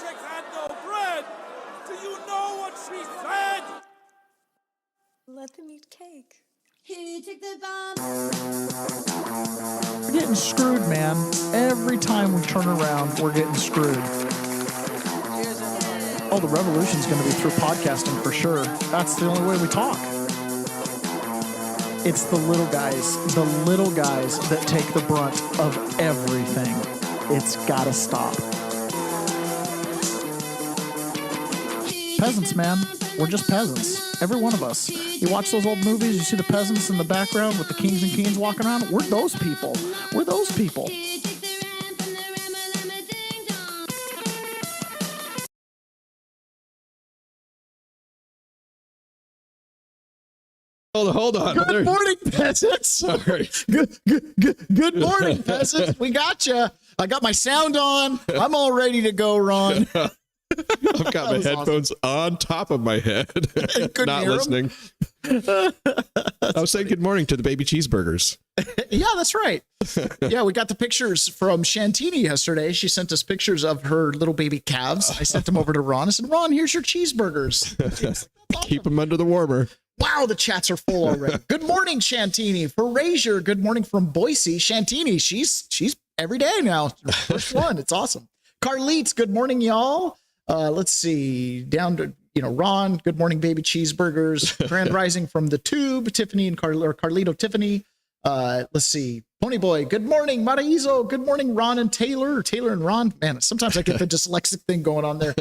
chicks had no bread. Do you know what she said? Let them eat cake. Who took the bomb? We're getting screwed, man. Every time we turn around, we're getting screwed. Oh, the revolution's going to be through podcasting for sure. That's the only way we talk. It's the little guys that take the brunt of everything. It's got to stop. Peasants, man. We're just peasants. Every one of us. You watch those old movies, you see the peasants in the background with the kings and queens walking around. We're those people. We're those people. Hold on. Good morning, peasants. Sorry. Good morning, peasants. We got you. I got my sound on. I'm all ready to go, Ron. I've got my headphones on top of my head. Not listening. I was saying good morning to the baby cheeseburgers. Yeah, that's right. Yeah, we got the pictures from Shantini yesterday. She sent us pictures of her little baby calves. I sent them over to Ron. I said, Ron, here's your cheeseburgers. Awesome. Keep them under the warmer. Wow, the chats are full already. Good morning, Shantini. Frazier, good morning from Boise. Shantini, she's every day now. First one. It's awesome. Carlites, good morning, y'all. Let's see. Down to, Ron, good morning, baby cheeseburgers. Grand Rising from the Tube, Tiffany and Carlito Tiffany. Let's see. Ponyboy, good morning. Maraizo, good morning, Ron and Taylor. Taylor and Ron. Man, sometimes I get the dyslexic thing going on there.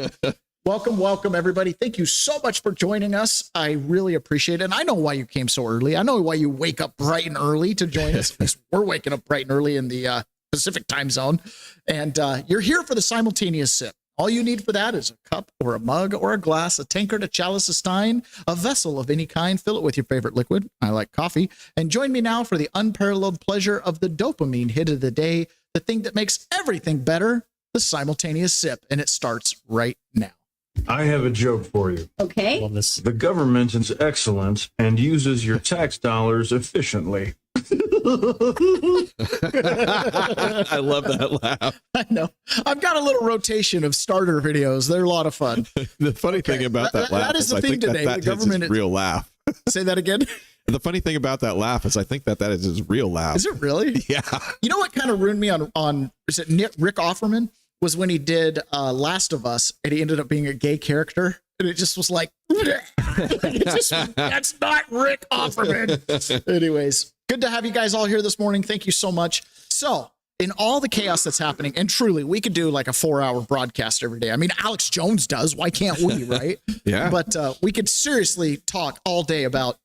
Welcome, everybody. Thank you so much for joining us. I really appreciate it. And I know why you came so early. I know why you wake up bright and early to join us. We're waking up bright and early in the Pacific time zone. And you're here for the simultaneous sip. All you need for that is a cup or a mug or a glass, a tankard, a chalice, a stein, a vessel of any kind. Fill it with your favorite liquid. I like coffee. And join me now for the unparalleled pleasure of the dopamine hit of the day, the thing that makes everything better, the simultaneous sip. And it starts right now. I have a joke for you. Okay. Love this. The government is excellent and uses your tax dollars efficiently. I love that laugh. I know. I've got a little rotation of starter videos. They're a lot of fun. The funny thing about that laugh that is the I thing think today. that The is government his real laugh. Say that again. The funny thing about that laugh is I think that is his real laugh. Is it really? Yeah. You know what kind of ruined me on is it Rick Offerman? Was when he did Last of Us and he ended up being a gay character. And it just was like, that's not Rick Offerman. Anyways, good to have you guys all here this morning. Thank you so much. So in all the chaos that's happening, and truly, we could do like a 4-hour broadcast every day. I mean, Alex Jones does. Why can't we, right? Yeah. But we could seriously talk all day about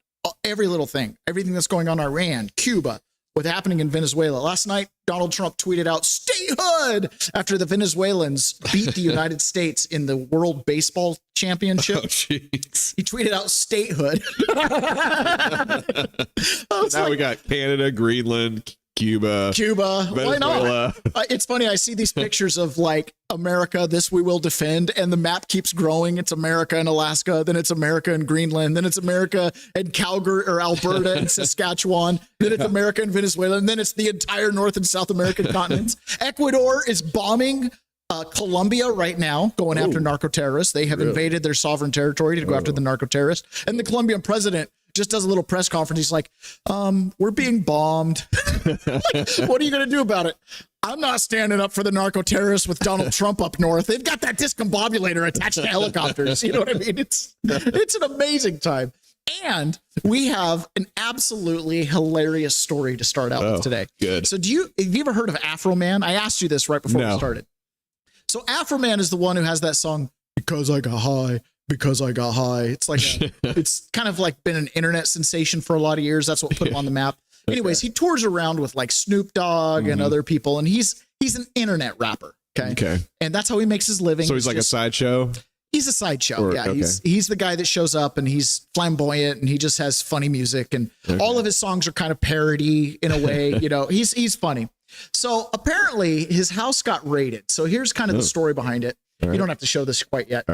every little thing, everything that's going on in Iran, Cuba, what's happening in Venezuela. Last night, Donald Trump tweeted out statehood after the Venezuelans beat the United States in the World Baseball Championship. Oh, jeez. He tweeted out statehood. Now we got Canada, Greenland, Cuba, Venezuela. Why not? It's funny. I see these pictures of like America, this we will defend, and the map keeps growing. It's America and Alaska, then it's America and Greenland, then it's America and Calgary or Alberta and Saskatchewan, then it's America and Venezuela, and then it's the entire North and South American continents. Ecuador is bombing Colombia right now, going after narco-terrorists. They have invaded their sovereign territory to go after the narco-terrorists. And the Colombian president just does a little press conference. He's like, we're being bombed. Like, what are you going to do about it? I'm not standing up for the narco-terrorists with Donald Trump up north. They've got that discombobulator attached to helicopters. You know what I mean? It's an amazing time. And we have an absolutely hilarious story to start out with today. Good. So have you ever heard of Afroman? I asked you this right before we started. So Afroman is the one who has that song, Because I Got High. Because I got high. It's like it's kind of like been an internet sensation for a lot of years. That's what put him on the map. Anyways, he tours around with like Snoop Dogg and other people, and he's an internet rapper. Okay. And that's how he makes his living. So he's like a sideshow? He's a sideshow. He's the guy that shows up and he's flamboyant and he just has funny music, and all of his songs are kind of parody in a way. You know, he's funny. So apparently his house got raided. So here's kind of the story behind it. You don't have to show this quite yet.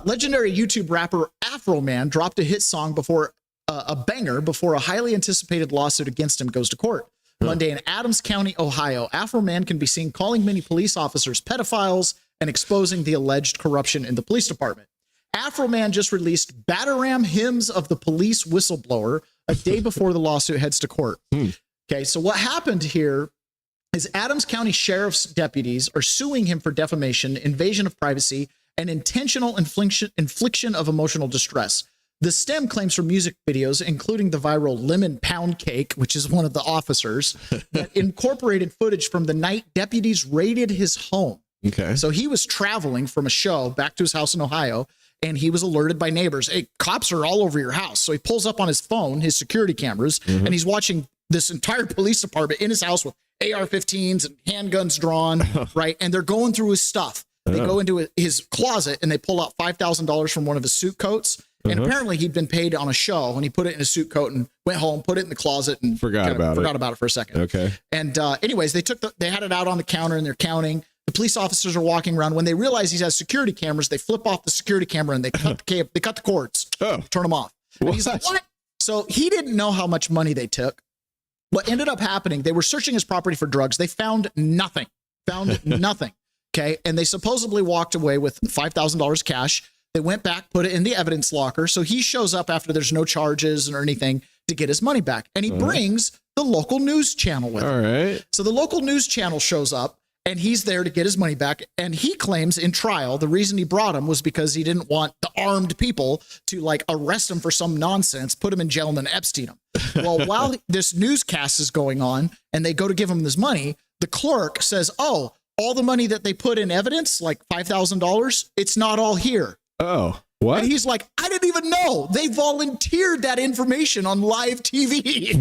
Legendary YouTube rapper Afroman dropped a hit song before a banger before a highly anticipated lawsuit against him goes to court. Monday in Adams County, Ohio, Afroman can be seen calling many police officers pedophiles and exposing the alleged corruption in the police department. Afroman just released Bataram Hymns of the Police Whistleblower a day before the lawsuit heads to court. Okay, so what happened here is Adams County Sheriff's deputies are suing him for defamation, invasion of privacy, and intentional infliction of emotional distress. The stem claims from music videos, including the viral Lemon Pound Cake, which is one of the officers, that incorporated footage from the night deputies raided his home. Okay. So he was traveling from a show back to his house in Ohio, and he was alerted by neighbors, hey, cops are all over your house. So he pulls up on his phone, his security cameras, and he's watching this entire police department in his house with AR-15s and handguns drawn, right? And they're going through his stuff. They go into his closet and they pull out $5,000 from one of his suit coats. And apparently he'd been paid on a show, and he put it in a suit coat and went home, put it in the closet, and forgot about it for a second. Okay. And anyways, they had it out on the counter and they're counting. The police officers are walking around. When they realize he has security cameras, they flip off the security camera and they cut the cords, turn them off. And he's like, what? So he didn't know how much money they took. What ended up happening, they were searching his property for drugs. They found nothing. Okay. And they supposedly walked away with $5,000 cash. They went back, put it in the evidence locker. So he shows up after there's no charges or anything to get his money back. And he brings the local news channel with him. All right. So the local news channel shows up and he's there to get his money back. And he claims in trial, the reason he brought him was because he didn't want the armed people to like arrest him for some nonsense, put him in jail and then Epstein him. Well, while this newscast is going on and they go to give him this money, the clerk says, oh, all the money that they put in evidence, like $5,000, it's not all here. Oh, what? And he's like, I didn't even know. They volunteered that information on live TV.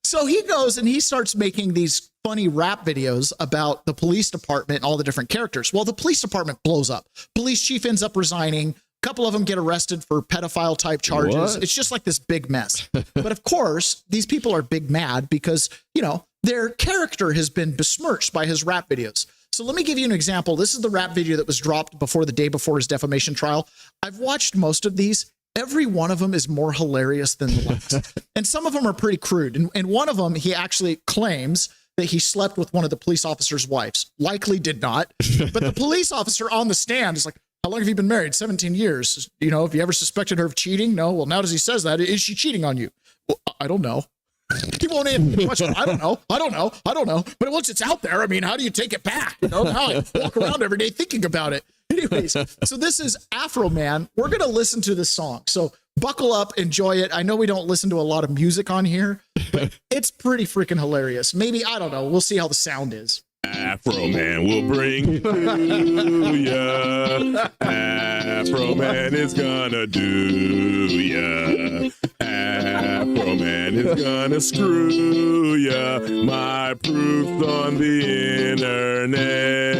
So he goes and he starts making these funny rap videos about the police department and all the different characters. Well, the police department blows up. Police chief ends up resigning. A couple of them get arrested for pedophile type charges. What? It's just like this big mess. But of course, these people are big mad because, you know, their character has been besmirched by his rap videos. So let me give you an example. This is the rap video that was dropped the day before his defamation trial. I've watched most of these. Every one of them is more hilarious than the last. And some of them are pretty crude. And one of them, he actually claims that he slept with one of the police officer's wives. Likely did not. But the police officer on the stand is like, how long have you been married? 17 years. You know, have you ever suspected her of cheating? No. Well, now as he says that, is she cheating on you? Well, I don't know. He won't answer the question. I don't know. But once it's out there, I mean, how do you take it back? You know, now I walk around every day thinking about it. Anyways, so this is Afroman. We're going to listen to this song. So buckle up, enjoy it. I know we don't listen to a lot of music on here, but it's pretty freaking hilarious. Maybe, I don't know. We'll see how the sound is. Afroman will bring it to ya. Afroman is gonna do ya. Afroman is gonna screw ya. My proof's on the internet.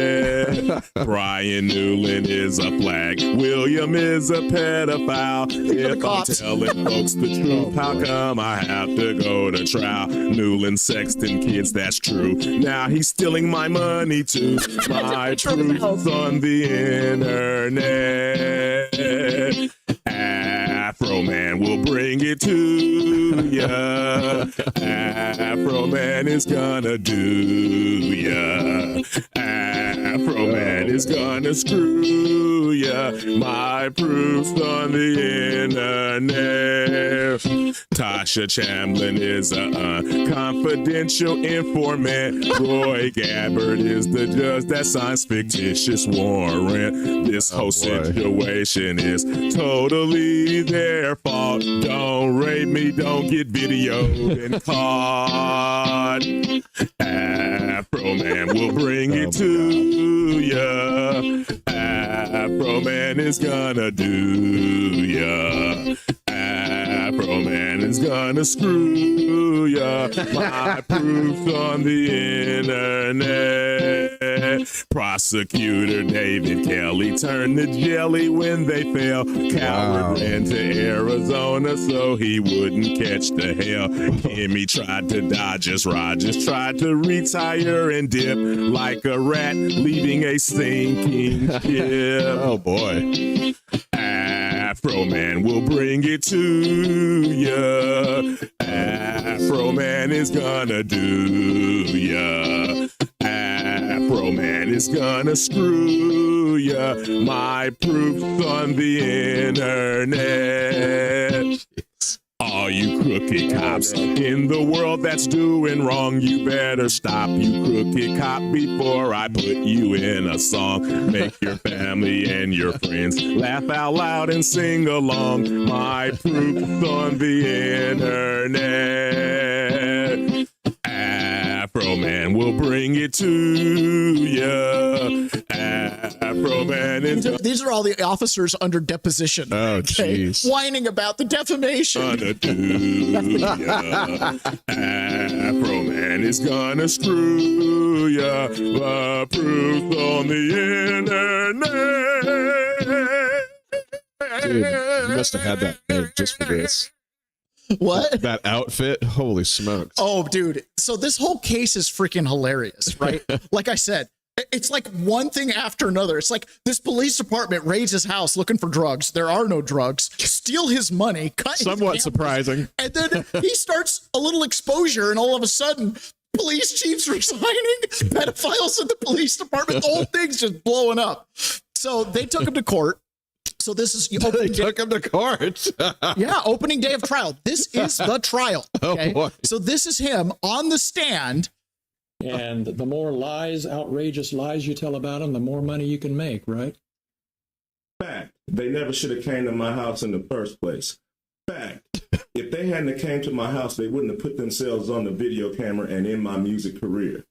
Brian Newland is a flag. William is a pedophile. If I'm telling folks the truth, how come I have to go to trial? Newland sexting kids, that's true. Now he's stealing my money too. My truth's on the internet. Afroman will bring it to ya. Afroman is gonna do ya. Afroman is gonna screw ya. My proof's on the internet. Tasha Chamblin is a confidential informant. Roy Gabbard is the judge that signs fictitious warrant. This whole situation is totally their fault. Don't rape me, don't get videoed and caught. Afroman will bring it to ya. Afroman is gonna do ya. Afroman is gonna screw ya. My proof's on the internet. Prosecutor David Kelly turned the jelly when they fell. Coward ran to Arizona so he wouldn't catch the hell. Kimmy tried to dodge us. Rogers tried to retire and dip like a rat leaving a sinking ship. Oh boy. Afroman will bring it to ya. Afroman is gonna do ya. Afroman is gonna screw ya. My proof's on the internet. All you crooked cops in the world that's doing wrong, you better stop, you crooked cop, before I put you in a song. Make your family and your friends laugh out loud and sing along. My proof's on the internet. Afroman will bring it to ya. Afroman is... These are all the officers under deposition. Oh, jeez. Whining about the defamation. Afroman is gonna screw ya. The proof on the internet. Dude, you must have had that made just for this. What? That outfit? Holy smokes. Oh, dude. So this whole case is freaking hilarious, right? Like I said, it's like one thing after another. It's like this police department raids his house looking for drugs. There are no drugs. Steal his money. Cut his Somewhat cameras, surprising. And then he starts a little exposure, and all of a sudden, police chiefs resigning, pedophiles in the police department. The whole thing's just blowing up. So they took him to court. So this is They took him to court. yeah, opening day of trial. This is the trial. Okay? Oh, boy. So this is him on the stand. And the more lies, outrageous lies you tell about them, the more money you can make, right? Fact. They never should have came to my house in the first place. Fact. If they hadn't have came to my house, they wouldn't have put themselves on the video camera and in my music career.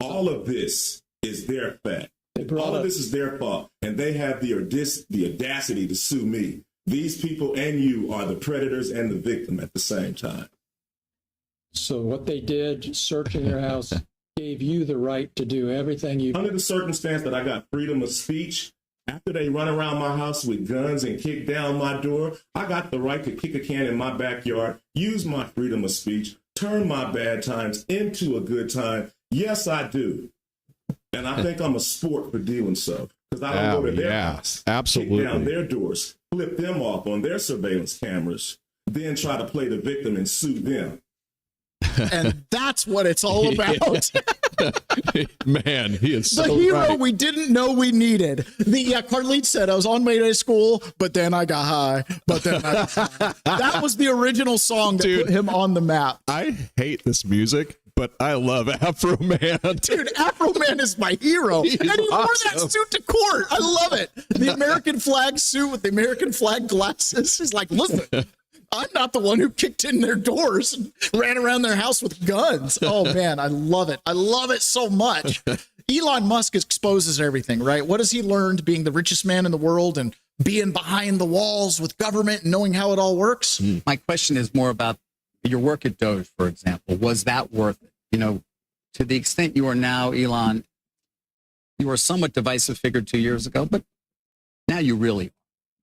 All of this is their fact. All of this is their fault. And they have the audacity to sue me. These people and you are the predators and the victim at the same time. So what they did, searching your house, gave you the right to do everything you... Under the circumstance that I got freedom of speech, after they run around my house with guns and kick down my door, I got the right to kick a can in my backyard, use my freedom of speech, turn my bad times into a good time. Yes, I do. And I think I'm a sport for doing so. Because I don't go to their house, absolutely, kick down their doors, flip them off on their surveillance cameras, then try to play the victim and sue them. And that's what it's all about. Man, he is so the hero right. we didn't know we needed. Carlene said, I was on my way to school, but then I got high. But then I got high. That was the original song that put him on the map. I hate this music, but I love Afroman. Dude, Afroman is my hero. And he wore that suit to court. I love it. The American flag suit with the American flag glasses. He's like, listen, I'm not the one who kicked in their doors and ran around their house with guns. Oh, man, I love it. I love it so much. Elon Musk exposes everything, right? What has he learned being the richest man in the world and being behind the walls with government and knowing how it all works? My question is more about your work at Doge, for example. Was that worth it? You know, to the extent you are now, Elon, you were a somewhat divisive figure 2 years ago, but now you really are.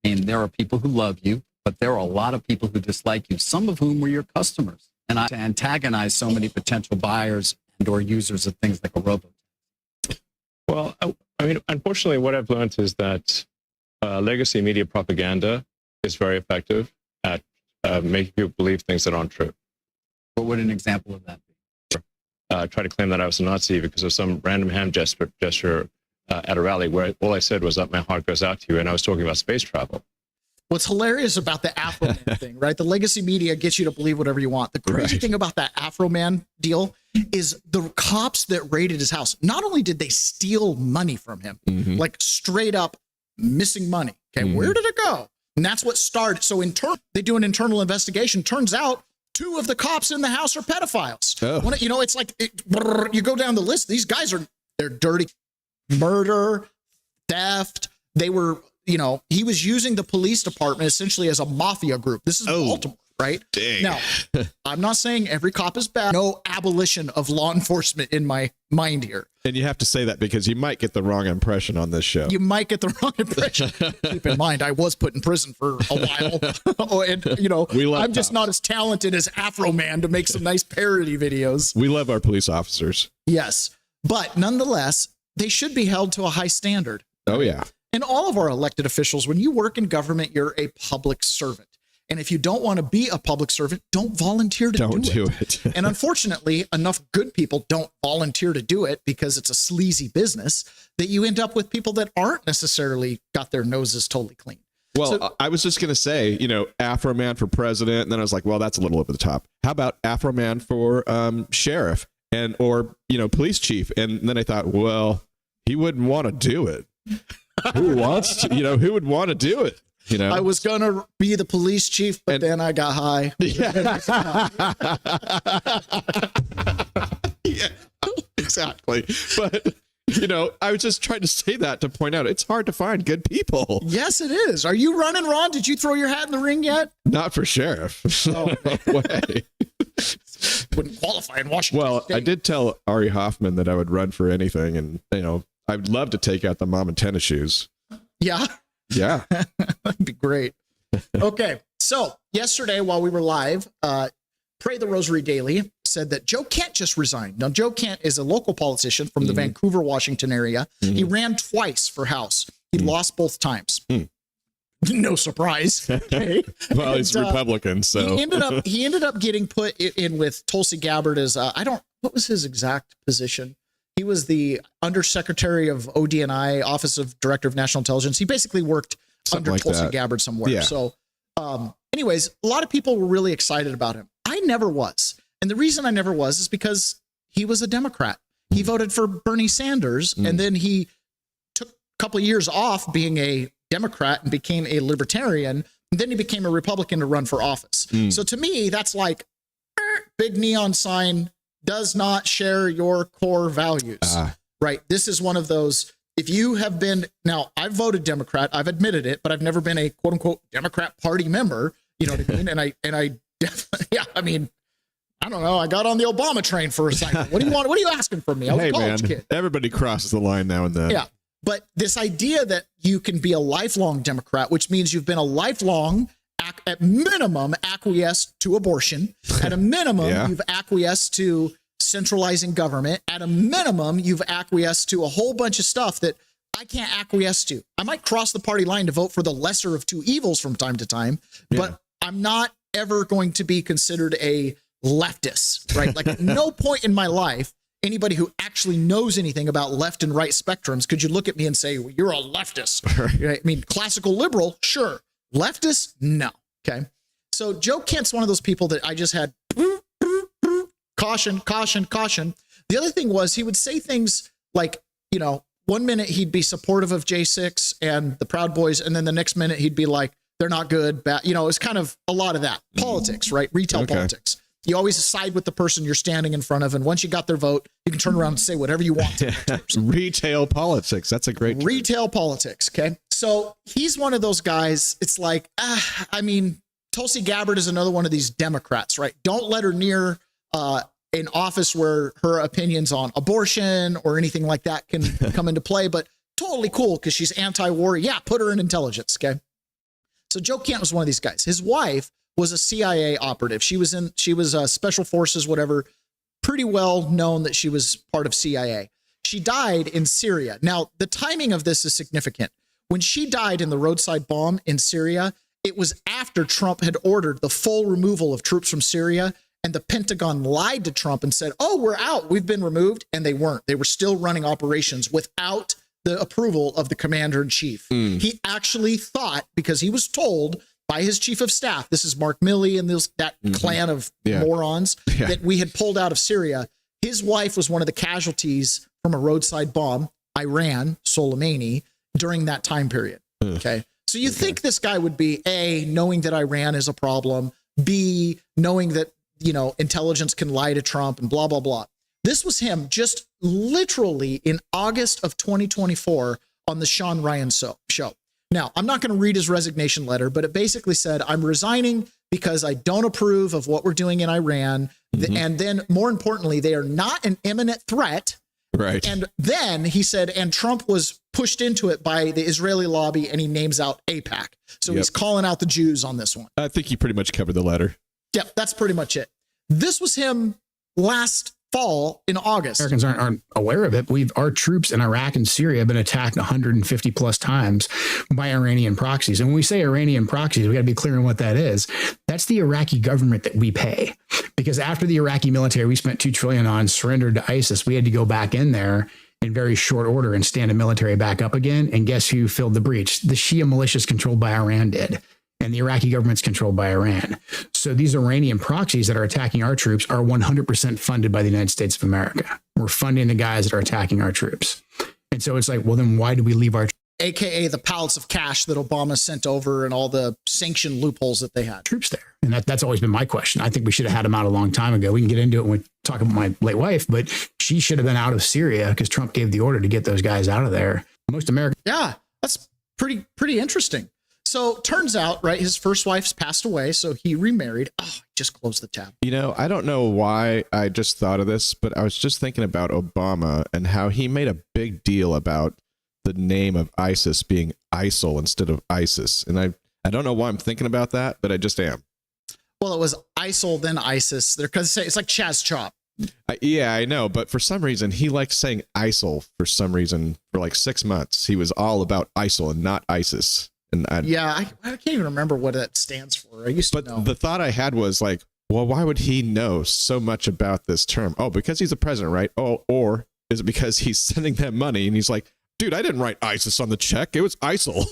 I mean, there are people who love you, but there are a lot of people who dislike you, some of whom were your customers. And I antagonize so many potential buyers and or users of things like a robot. Well, I mean, unfortunately, what I've learned is that legacy media propaganda is very effective at making people believe things that aren't true. What would an example of that be? Try to claim that I was a Nazi because of some random hand gesture at a rally where all I said was that my heart goes out to you, and I was talking about space travel. What's hilarious about the Afroman thing, right? The legacy media gets you to believe whatever you want. The crazy thing about that Afroman deal is the cops that raided his house, not only did they steal money from him, like straight up missing money. Okay, where did it go? And that's what started. So they do an internal investigation. Turns out 2 of the cops in the house are pedophiles. Oh. You know, it's like, you go down the list. These guys they're dirty. Murder, theft. They were... You know, he was using the police department essentially as a mafia group. This is Baltimore, right? Dang. Now, I'm not saying every cop is bad. No abolition of law enforcement in my mind here. And you have to say that because you might get the wrong impression on this show. You might get the wrong impression. Keep in mind, I was put in prison for a while. And, you know, I'm just not as talented as Afroman to make some nice parody videos. We love our police officers. Yes. But nonetheless, they should be held to a high standard. Oh, yeah. And all of our elected officials, when you work in government, you're a public servant. And if you don't want to be a public servant, don't volunteer to do it. And unfortunately, enough good people don't volunteer to do it because it's a sleazy business that you end up with people that aren't necessarily got their noses totally clean. Well, I was just going to say, Afroman for president. And then I was like, well, that's a little over the top. How about Afroman for sheriff or police chief? And then I thought, well, he wouldn't want to do it. Who wants to, who would want to do it? I was going to be the police chief, but then I got high. Yeah. Yeah, exactly. But, I was just trying to say that to point out it's hard to find good people. Yes, it is. Are you running, Ron? Did you throw your hat in the ring yet? Not for sheriff. Oh, no way. Wouldn't qualify in Washington Well, State. I did tell Ari Hoffman that I would run for anything. And, I'd love to take out the mom in tennis shoes. Yeah. Yeah. That'd be great. Okay. So yesterday while we were live, Pray the Rosary Daily said that Joe Kent just resigned. Now, Joe Kent is a local politician from the Vancouver, Washington area. He ran twice for House. He lost both times. No surprise. Okay. Well, he's Republican, so he ended up getting put in with Tulsi Gabbard as what was his exact position? He was the Undersecretary of ODNI, Office of Director of National Intelligence. He basically worked under Tulsi Gabbard somewhere. Yeah. So anyways, a lot of people were really excited about him. I never was. And the reason I never was is because he was a Democrat. He voted for Bernie Sanders, and then he took a couple of years off being a Democrat and became a libertarian. And then he became a Republican to run for office. So to me, that's like big neon sign, does not share your core values, right? This is one of those, if you have been, now I've voted Democrat, I've admitted it, but I've never been a quote unquote Democrat party member, you know what I mean? And I definitely, I don't know. I got on the Obama train for a second. What do you want? What are you asking from me? I was a college kid. Everybody crosses the line now and then. Yeah. But this idea that you can be a lifelong Democrat, which means you've been a lifelong, at minimum, acquiesced to abortion. At a minimum, you've acquiesced to centralizing government. At a minimum, you've acquiesced to a whole bunch of stuff that I can't acquiesce to. I might cross the party line to vote for the lesser of two evils from time to time, but I'm not ever going to be considered a leftist, right? Like at no point in my life, anybody who actually knows anything about left and right spectrums, could you look at me and say, well, you're a leftist? Right? I mean, classical liberal, sure. Leftist, no. Okay. So Joe Kent's one of those people that I just had caution, caution, caution. The other thing was he would say things like, 1 minute he'd be supportive of J6 and the Proud Boys, and then the next minute he'd be like, they're not good, bad. It's kind of a lot of that. Politics, right? Retail politics. You always side with the person you're standing in front of, and once you got their vote, you can turn around and say whatever you want. Retail politics. That's a great term. Retail politics, okay? So he's one of those guys. It's like, Tulsi Gabbard is another one of these Democrats, right? Don't let her near an office where her opinions on abortion or anything like that can come into play, but totally cool because she's anti-war. Yeah, put her in intelligence, okay? So Joe Kent was one of these guys. His wife was a CIA operative. She was special forces, whatever, pretty well known that she was part of CIA. She died in Syria. Now, the timing of this is significant. When she died in the roadside bomb in Syria, it was after Trump had ordered the full removal of troops from Syria, and the Pentagon lied to Trump and said, oh, we're out, we've been removed, and they weren't. They were still running operations without the approval of the commander-in-chief. He actually thought, because he was told by his chief of staff, this is Mark Milley and that clan of morons, that we had pulled out of Syria. His wife was one of the casualties from a roadside bomb, Iran, Soleimani, during that time period. Okay. So you think this guy would be A, knowing that Iran is a problem, B, knowing that, intelligence can lie to Trump and blah, blah, blah. This was him just literally in August of 2024 on the Sean Ryan show. Now, I'm not going to read his resignation letter, but it basically said, I'm resigning because I don't approve of what we're doing in Iran. And then more importantly, they are not an imminent threat. Right. And then he said, and Trump was pushed into it by the Israeli lobby, and he names out AIPAC. So he's calling out the Jews on this one. I think he pretty much covered the letter. Yeah, that's pretty much it. This was him last fall in August. Americans aren't aware of it. Our troops in Iraq and Syria have been attacked 150 plus times by Iranian proxies. And when we say Iranian proxies, we got to be clear on what that is. That's the Iraqi government that we pay. Because after the Iraqi military, we spent $2 trillion on, surrendered to ISIS, we had to go back in there in very short order and stand a military back up again. And guess who filled the breach? The Shia militias controlled by Iran did. And the Iraqi government's controlled by Iran. So these Iranian proxies that are attacking our troops are 100% funded by the United States of America. We're funding the guys that are attacking our troops. And so it's like, well, then why do we leave our AKA the pallets of cash that Obama sent over and all the sanction loopholes that they had. Troops there? And that's always been my question. I think we should have had them out a long time ago. We can get into it when we talk about my late wife, but she should have been out of Syria because Trump gave the order to get those guys out of there. Most Americans. Yeah, that's pretty interesting. So turns out, right, his first wife's passed away, so he remarried. Oh, I just closed the tab. You know, I don't know why I just thought of this, but I was just thinking about Obama and how he made a big deal about the name of ISIS being ISIL instead of ISIS. And I don't know why I'm thinking about that, but I just am. Well, it was ISIL, then ISIS. Because it's like Chaz Chop. Yeah, I know. But for some reason, he liked saying ISIL for some reason for like 6 months. He was all about ISIL and not ISIS. And I can't even remember what that stands for. I used to know. The thought I had was like, well, why would he know so much about this term? Oh, because he's the president, right? Oh, or is it because he's sending them money and he's like, dude, I didn't write ISIS on the check. It was ISIL.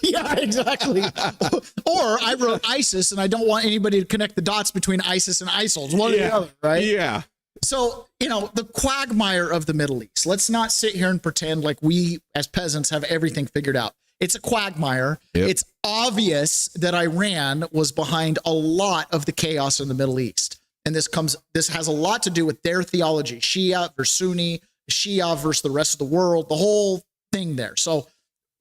Yeah, exactly. Or I wrote ISIS and I don't want anybody to connect the dots between ISIS and ISIL. One or the other, right? Yeah. So, the quagmire of the Middle East. Let's not sit here and pretend like we as peasants have everything figured out. It's a quagmire. Yep. It's obvious that Iran was behind a lot of the chaos in the Middle East. And this has a lot to do with their theology, Shia versus Sunni, Shia versus the rest of the world, the whole thing there. So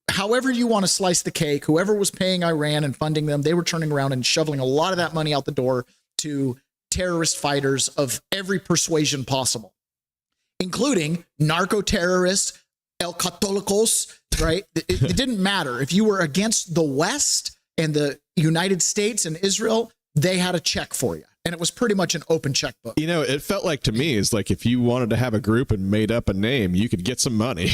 however you want to slice the cake, whoever was paying Iran and funding them, they were turning around and shoveling a lot of that money out the door to terrorist fighters of every persuasion possible, including narco-terrorists, El Catolicos, right? It didn't matter. If you were against the West and the United States and Israel, they had a check for you. And it was pretty much an open checkbook. It felt like to me is like if you wanted to have a group and made up a name, you could get some money.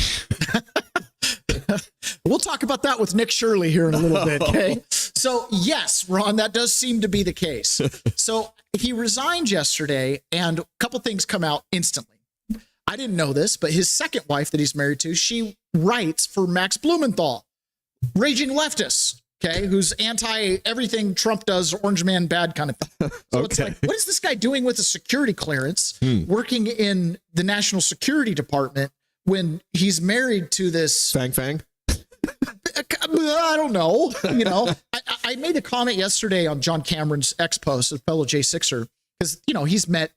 We'll talk about that with Nick Shirley here in a little bit. Okay. So yes, Ron, that does seem to be the case. So he resigned yesterday and a couple things come out instantly. I didn't know this, but his second wife that he's married to, she writes for Max Blumenthal, raging leftist, okay, who's anti everything Trump does, orange man bad kind of thing. So It's like, what is this guy doing with a security clearance, working in the National Security Department when he's married to this Fang? I don't know. I made a comment yesterday on John Cameron's X post, a fellow J6er, because he's met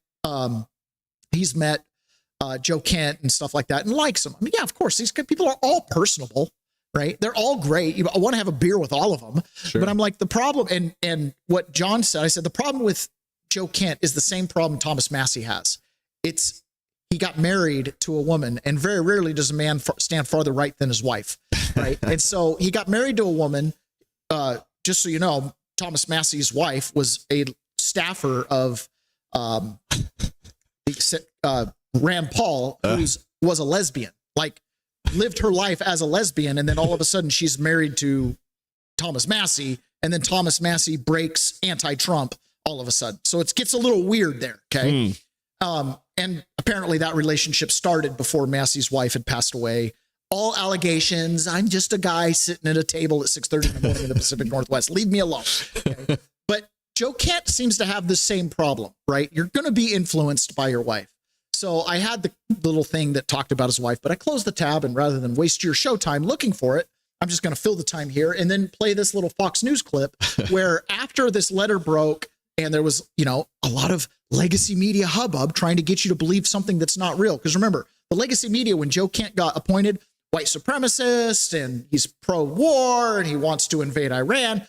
Joe Kent and stuff like that and likes him. I mean, yeah, of course, these people are all personable, right? They're all great. I want to have a beer with all of them. Sure. But I'm like, the problem, and what John said, I said, the problem with Joe Kent is the same problem Thomas Massey has. He got married to a woman, and very rarely does a man stand farther right than his wife, right? And so he got married to a woman. Just so you know, Thomas Massey's wife was a staffer of Rand Paul, who was a lesbian, like lived her life as a lesbian. And then all of a sudden she's married to Thomas Massey, and then Thomas Massey breaks anti-Trump all of a sudden. So it gets a little weird there. Okay. And apparently that relationship started before Massey's wife had passed away. All allegations. I'm just a guy sitting at a table at 6:30 in the morning in the Pacific Northwest. Leave me alone. Okay? But Joe Kent seems to have the same problem, right? You're going to be influenced by your wife. So I had the little thing that talked about his wife, but I closed the tab, and rather than waste your show time looking for it, I'm just going to fill the time here and then play this little Fox News clip where after this letter broke and there was, a lot of legacy media hubbub trying to get you to believe something that's not real. Because remember, the legacy media, when Joe Kent got appointed, white supremacist, and he's pro-war and he wants to invade Iran,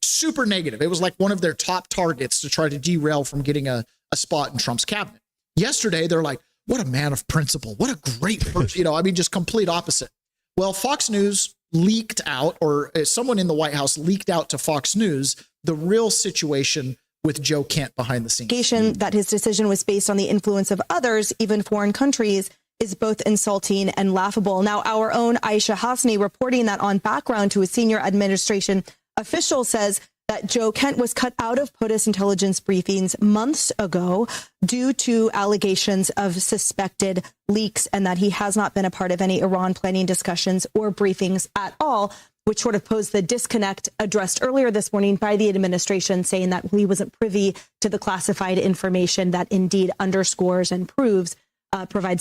super negative. It was like one of their top targets to try to derail from getting a spot in Trump's cabinet. Yesterday, they're like, what a man of principle. What a great person. Just complete opposite. Well, Fox News leaked out, or someone in the White House leaked out to Fox News, the real situation with Joe Kent behind the scenes. That his decision was based on the influence of others, even foreign countries, is both insulting and laughable. Now, our own Aisha Hasni reporting that on background to a senior administration official says that Joe Kent was cut out of POTUS intelligence briefings months ago due to allegations of suspected leaks, and that he has not been a part of any Iran planning discussions or briefings at all, which sort of posed the disconnect addressed earlier this morning by the administration, saying that he wasn't privy to the classified information that indeed underscores and provides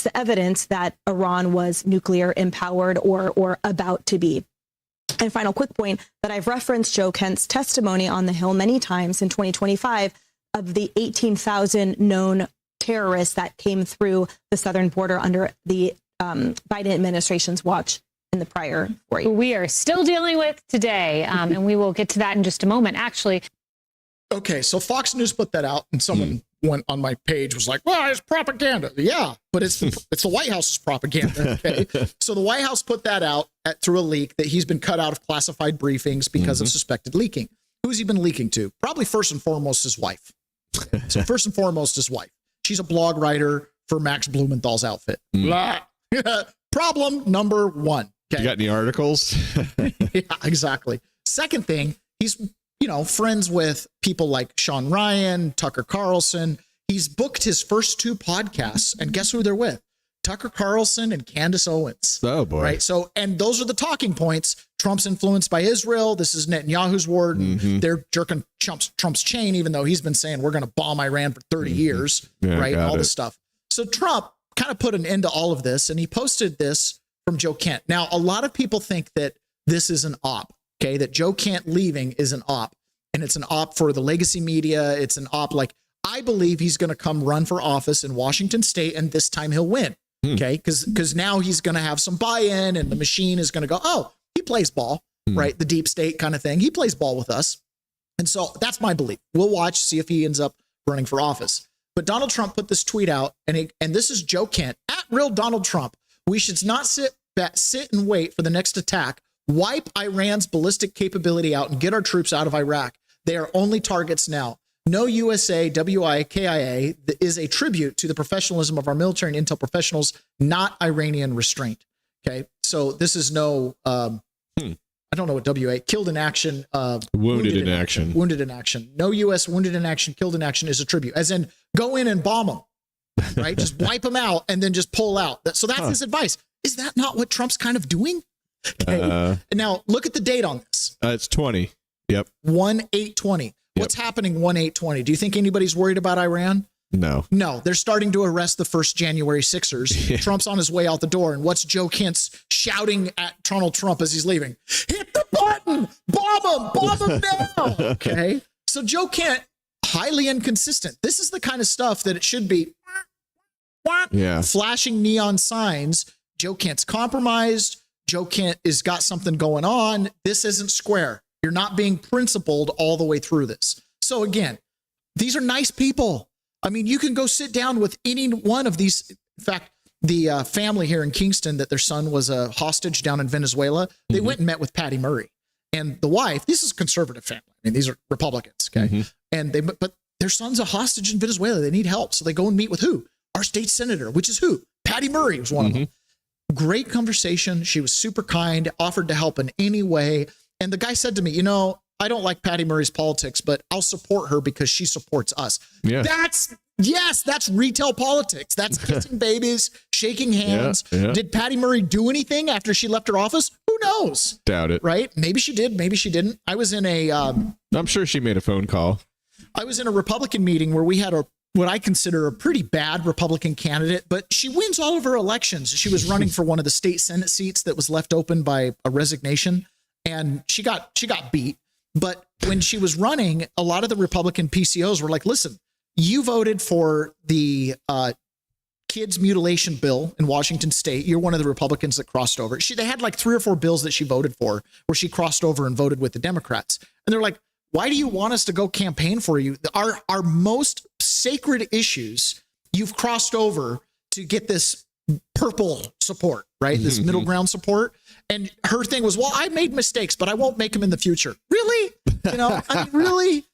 the evidence that Iran was nuclear empowered or about to be. And final quick point that I've referenced Joe Kent's testimony on the Hill many times in 2025 of the 18,000 known terrorists that came through the southern border under the Biden administration's watch in the prior 4 years. We are still dealing with today, and we will get to that in just a moment, actually. Okay, so Fox News put that out, and someone went on my page was like, well, it's propaganda. Yeah, but it's the White House's propaganda. Okay, so the White House put that out through a leak that he's been cut out of classified briefings because of suspected leaking. Who's he been leaking to? Probably first and foremost his wife. So first and foremost his wife. She's a blog writer for Max Blumenthal's outfit. Blah. Problem number one. Okay? You got any articles? Yeah, exactly. Second thing, he's friends with people like Sean Ryan, Tucker Carlson. He's booked his first 2 podcasts, and guess who they're with? Tucker Carlson and Candace Owens. Oh boy. Right. So, and those are the talking points. Trump's influenced by Israel. This is Netanyahu's word. They're jerking Trump's chain, even though he's been saying we're going to bomb Iran for 30 years. Yeah, right. All this stuff. So Trump kind of put an end to all of this, and he posted this from Joe Kent. Now, a lot of people think that this is an op. Okay, that Joe Kent leaving is an op, and it's an op for the legacy media. It's an op. Like, I believe he's going to come run for office in Washington state, and this time he'll win. Okay, because now he's going to have some buy-in, and the machine is going to go, oh, he plays ball, right? The deep state kind of thing. He plays ball with us. And so that's my belief. We'll watch, see if he ends up running for office. But Donald Trump put this tweet out, and this is Joe Kent, at real Donald Trump. We should not sit and wait for the next attack. Wipe Iran's ballistic capability out and get our troops out of Iraq. They are only targets now. No USA, WIKIA is a tribute to the professionalism of our military and intel professionals, not Iranian restraint. Okay, so this is no, I don't know what WA, killed in action, wounded in action. Wounded in action. No U.S. wounded in action, killed in action is a tribute, as in go in and bomb them, right? Just wipe them out and then just pull out. So that's his advice. Is that not what Trump's kind of doing? Okay. And now look at the date on this. It's 20. Yep. 1/8/20. What's happening 1/8/20? Do you think anybody's worried about Iran? No. No, they're starting to arrest the first January Sixers. Yeah. Trump's on his way out the door. And what's Joe Kent shouting at Donald Trump as he's leaving? Hit the button! Bomb him now! Okay. So Joe Kent, highly inconsistent. This is the kind of stuff that it should be flashing neon signs. Joe Kent's compromised. Joe Kent has got something going on. This isn't square. You're not being principled all the way through this. So again, these are nice people. I mean, you can go sit down with any one of these. In fact, the family here in Kingston that their son was a hostage down in Venezuela, they went and met with Patty Murray. And the wife, this is a conservative family. I mean, these are Republicans, okay? And but their son's a hostage in Venezuela. They need help. So they go and meet with who? Our state senator, which is who? Patty Murray was one of them. Great conversation. She was super kind, offered to help in any way. And the guy said to me, I don't like Patty Murray's politics, but I'll support her because she supports us. Yeah. That's retail politics. That's kissing babies, shaking hands. Yeah. Did Patty Murray do anything after she left her office? Who knows? Doubt it. Right? Maybe she did. Maybe she didn't. I was in I'm sure she made a phone call. I was in a Republican meeting where we had what I consider a pretty bad Republican candidate, but she wins all of her elections. She was running for one of the state Senate seats that was left open by a resignation. And she got beat. But when she was running, a lot of the Republican PCOs were like, listen, you voted for the kids mutilation bill in Washington state. You're one of the Republicans that crossed over. They had like 3 or 4 bills that she voted for where she crossed over and voted with the Democrats. And they're like, why do you want us to go campaign for you? Our most sacred issues, you've crossed over to get this purple support, right? This middle ground support. And her thing was, well, I made mistakes, but I won't make them in the future. Really? Really?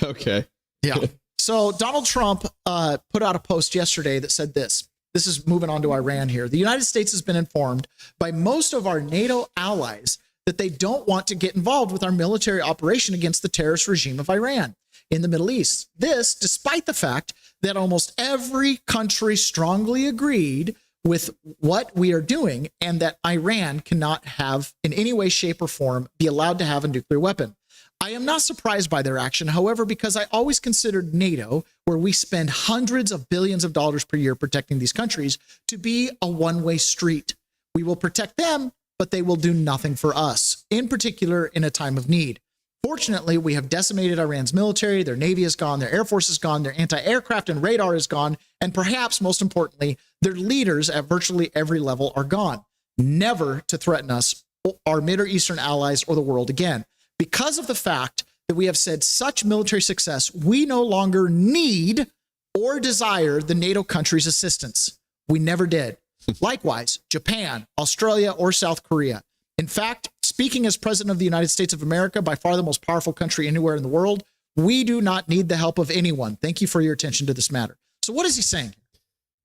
Okay. Yeah. So Donald Trump put out a post yesterday that said this. This is moving on to Iran here. The United States has been informed by most of our NATO allies that they don't want to get involved with our military operation against the terrorist regime of Iran in the Middle East. This, despite the fact that almost every country strongly agreed with what we are doing and that Iran cannot have in any way, shape, or form be allowed to have a nuclear weapon. I am not surprised by their action, however, because I always considered NATO, where we spend hundreds of billions of dollars per year protecting these countries, to be a one-way street. We will protect them, but they will do nothing for us, in particular in a time of need. Fortunately, we have decimated Iran's military, their navy is gone, their air force is gone, their anti-aircraft and radar is gone, and perhaps most importantly, their leaders at virtually every level are gone, never to threaten us, our Middle Eastern allies, or the world again. Because of the fact that we have said such military success, we no longer need or desire the NATO countries' assistance. We never did. Likewise, Japan, Australia, or South Korea. In fact, speaking as President of the United States of America, by far the most powerful country anywhere in the world, we do not need the help of anyone. Thank you for your attention to this matter. So what is he saying?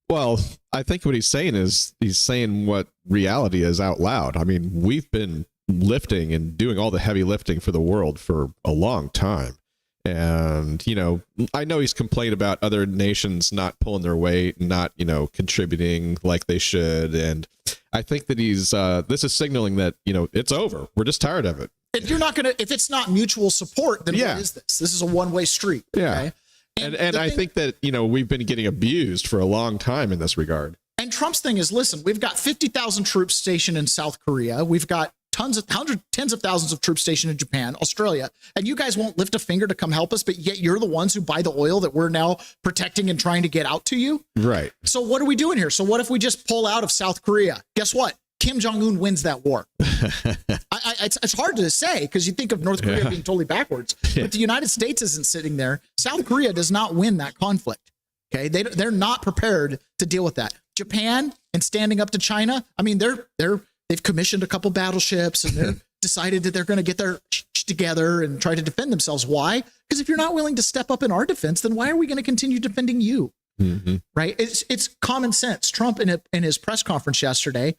Well, I think what he's saying is he's saying what reality is out loud. I mean, we've been lifting and doing all the heavy lifting for the world for a long time. And, you know, I know he's complained about other nations not pulling their weight, not, you know, contributing like they should. And I think that he's this is signaling that, you know, it's over. We're just tired of it. If you're not going to, if it's not mutual support, then what is this? This is a one-way street. Yeah. Okay? And I think that, you know, we've been getting abused for a long time in this regard. And Trump's thing is, listen, we've got 50,000 troops stationed in South Korea. We've got tens of thousands of troops stationed in Japan, Australia, and you guys won't lift a finger to come help us, but yet you're the ones who buy the oil that we're now protecting and trying to get out to you. Right. So what are we doing here? So what if we just pull out of South Korea? Guess what? Kim Jong-un wins that war. It's hard to say because you think of North Korea being totally backwards, but the United States isn't sitting there. South Korea does not win that conflict. Okay, they're not prepared to deal with that. Japan and standing up to China. I mean, they've commissioned a couple battleships and they're decided that they're going to get their together and try to defend themselves. Why? Because if you're not willing to step up in our defense, then why are we going to continue defending you? Mm-hmm. Right? It's common sense. Trump in his press conference yesterday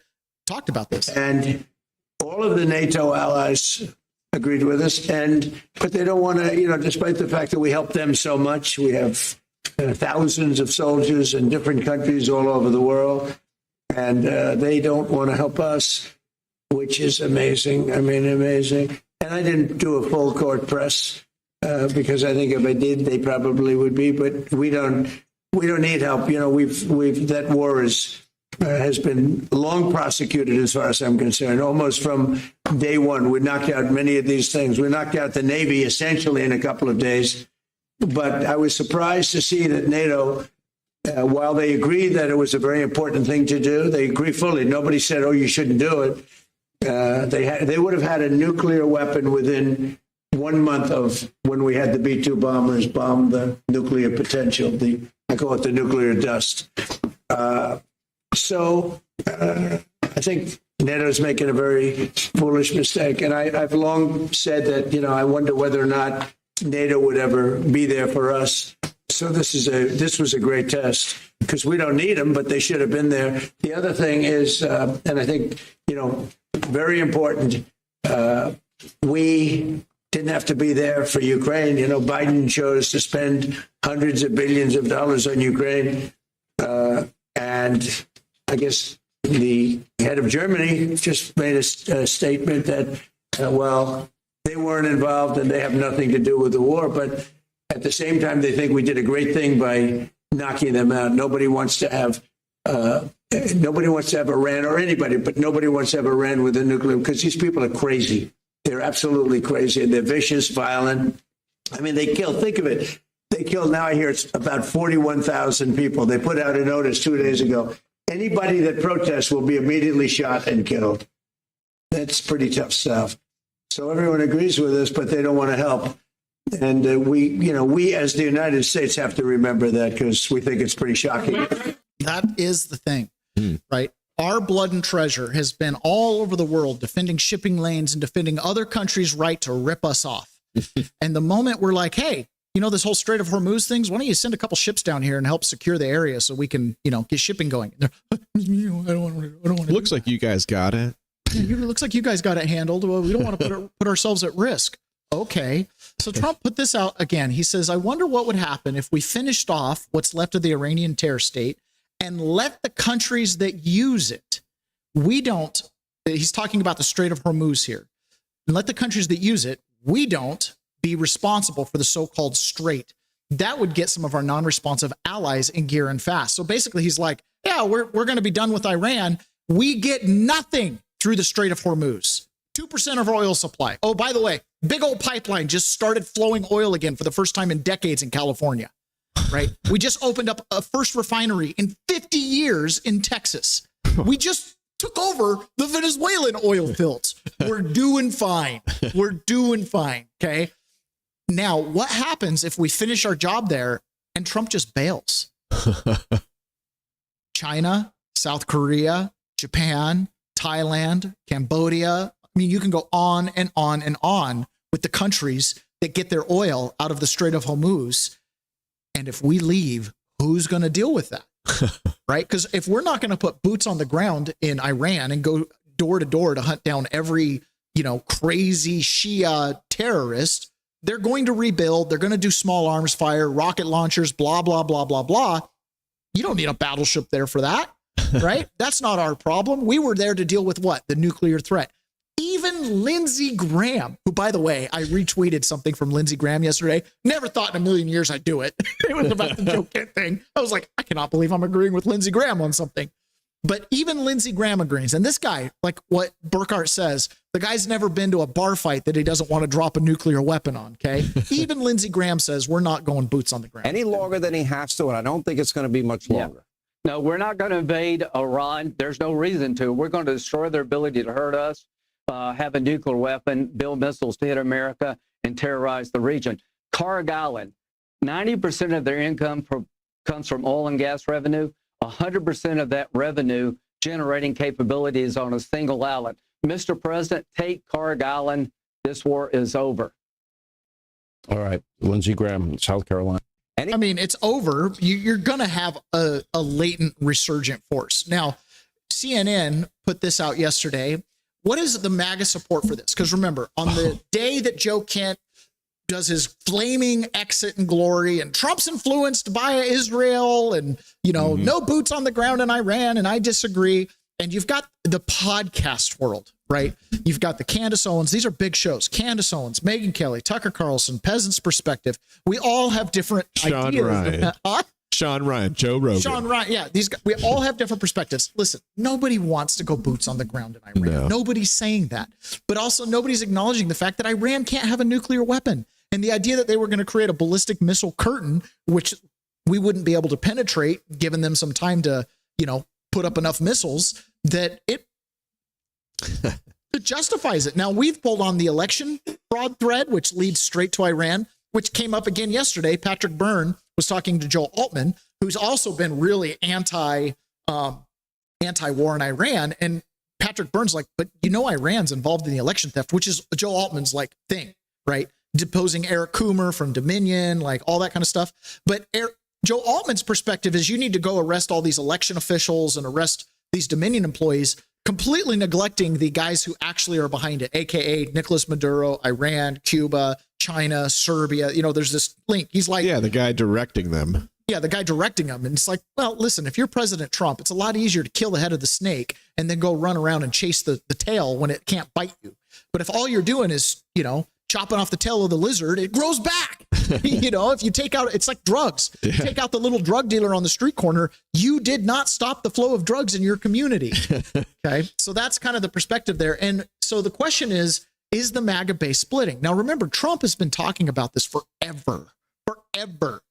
talked about this, and all of the NATO allies agreed with us. But they don't want to, you know, despite the fact that we help them so much, we have thousands of soldiers in different countries all over the world. And they don't want to help us, which is amazing. I mean, amazing. And I didn't do a full court press because I think if I did, they probably would be. But we don't need help. You know, that war has been long prosecuted as far as I'm concerned. Almost from day one, we knocked out many of these things. We knocked out the Navy essentially in a couple of days. But I was surprised to see that NATO. While they agreed that it was a very important thing to do, they agree fully. Nobody said, "Oh, you shouldn't do it." They would have had a nuclear weapon within 1 month of when we had the B-2 bombers bomb the nuclear potential. I call it the nuclear dust. So I think NATO's making a very foolish mistake, and I've long said that, you know, I wonder whether or not NATO would ever be there for us. So this was a great test because we don't need them, but they should have been there. The other thing is, and I think, you know, very important, we didn't have to be there for Ukraine. You know, Biden chose to spend hundreds of billions of dollars on Ukraine. And I guess the head of Germany just made a statement that, well, they weren't involved and they have nothing to do with the war. But at the same time, they think we did a great thing by knocking them out. Nobody wants to have Iran or anybody, but nobody wants to have Iran with a nuclear, because these people are crazy. They're absolutely crazy, and they're vicious, violent. I mean, they killed, think of it. They killed, now I hear it's about 41,000 people. They put out a notice 2 days ago. Anybody that protests will be immediately shot and killed. That's pretty tough stuff. So everyone agrees with us, but they don't want to help. And we as the United States have to remember that, because we think it's pretty shocking. That is the thing, right? Our blood and treasure has been all over the world defending shipping lanes and defending other countries' right to rip us off. And the moment we're like, hey, you know, this whole Strait of Hormuz things, why don't you send a couple ships down here and help secure the area so we can, you know, get shipping going? I don't want to. Looks like you guys got it. Yeah, looks like you guys got it handled. Well, we don't want to put ourselves at risk. Okay. So Trump put this out again. He says, I wonder what would happen if we finished off what's left of the Iranian terror state and let the countries that use it, we don't, he's talking about the Strait of Hormuz here, and let the countries that use it, we don't be responsible for the so-called strait. That would get some of our non-responsive allies in gear and fast. So basically he's like, yeah, we're going to be done with Iran. We get nothing through the Strait of Hormuz. 2% of our oil supply. Oh, by the way, big old pipeline just started flowing oil again for the first time in decades in California, right? We just opened up a first refinery in 50 years in Texas. We just took over the Venezuelan oil fields. We're doing fine. We're doing fine, okay? Now, what happens if we finish our job there and Trump just bails? China, South Korea, Japan, Thailand, Cambodia. I mean, you can go on and on and on with the countries that get their oil out of the Strait of Hormuz. And if we leave, who's going to deal with that? Right? Because if we're not going to put boots on the ground in Iran and go door to door to hunt down every, you know, crazy Shia terrorist, they're going to rebuild. They're going to do small arms fire, rocket launchers, blah, blah, blah, blah, blah. You don't need a battleship there for that, right? That's not our problem. We were there to deal with what? The nuclear threat. Even Lindsey Graham, who, by the way, I retweeted something from Lindsey Graham yesterday. Never thought in a million years I'd do it. It was about the Joe Kent thing. I was like, I cannot believe I'm agreeing with Lindsey Graham on something. But even Lindsey Graham agrees. And this guy, like what Burkhart says, the guy's never been to a bar fight that he doesn't want to drop a nuclear weapon on, okay? Even Lindsey Graham says we're not going boots on the ground. Any longer than he has to, and I don't think it's going to be much longer. No, we're not going to invade Iran. There's no reason to. We're going to destroy their ability to hurt us, have a nuclear weapon, build missiles to hit America, and terrorize the region. Carg Island, 90% of their income comes from oil and gas revenue. 100% of that revenue generating capabilities on a single island. Mr. President, take Carg Island. This war is over. All right. Lindsey Graham, South Carolina. I mean, it's over. You're going to have a latent resurgent force. Now, CNN put this out yesterday. What is the MAGA support for this? Because remember, on the day that Joe Kent does his flaming exit in glory and Trump's influenced by Israel and, you know, no boots on the ground in Iran, and I disagree. And you've got the podcast world, right? You've got the Candace Owens. These are big shows. Candace Owens, Megyn Kelly, Tucker Carlson, Peasants Perspective. We all have different ideas. Ryan. Sean Ryan, Joe Rogan. Sean Ryan, yeah. These guys, we all have different perspectives. Listen, nobody wants to go boots on the ground in Iran. No. Nobody's saying that. But also nobody's acknowledging the fact that Iran can't have a nuclear weapon. And the idea that they were going to create a ballistic missile curtain, which we wouldn't be able to penetrate, given them some time to, you know, put up enough missiles, that it justifies it. Now, we've pulled on the election fraud thread, which leads straight to Iran, which came up again yesterday. Patrick Byrne was talking to Joel Altman, who's also been really anti-war in Iran. And Patrick Byrne's like, but you know, Iran's involved in the election theft, which is Joel Altman's like thing, right? Deposing Eric Coomer from Dominion, like all that kind of stuff. But Joe Altman's perspective is you need to go arrest all these election officials and arrest these Dominion employees, completely neglecting the guys who actually are behind it, AKA Nicolas Maduro, Iran, Cuba, China, Serbia. You know, there's this link. He's like, yeah, the guy directing them. Yeah, the guy directing them. And it's like, well, listen, if you're President Trump, it's a lot easier to kill the head of the snake and then go run around and chase the tail when it can't bite you. But if all you're doing is, you know, chopping off the tail of the lizard, it grows back. You know, if you take out, it's like drugs. Yeah. Take out the little drug dealer on the street corner. You did not stop the flow of drugs in your community. Okay. So that's kind of the perspective there. And so the question is the MAGA base splitting? Now, remember, Trump has been talking about this forever,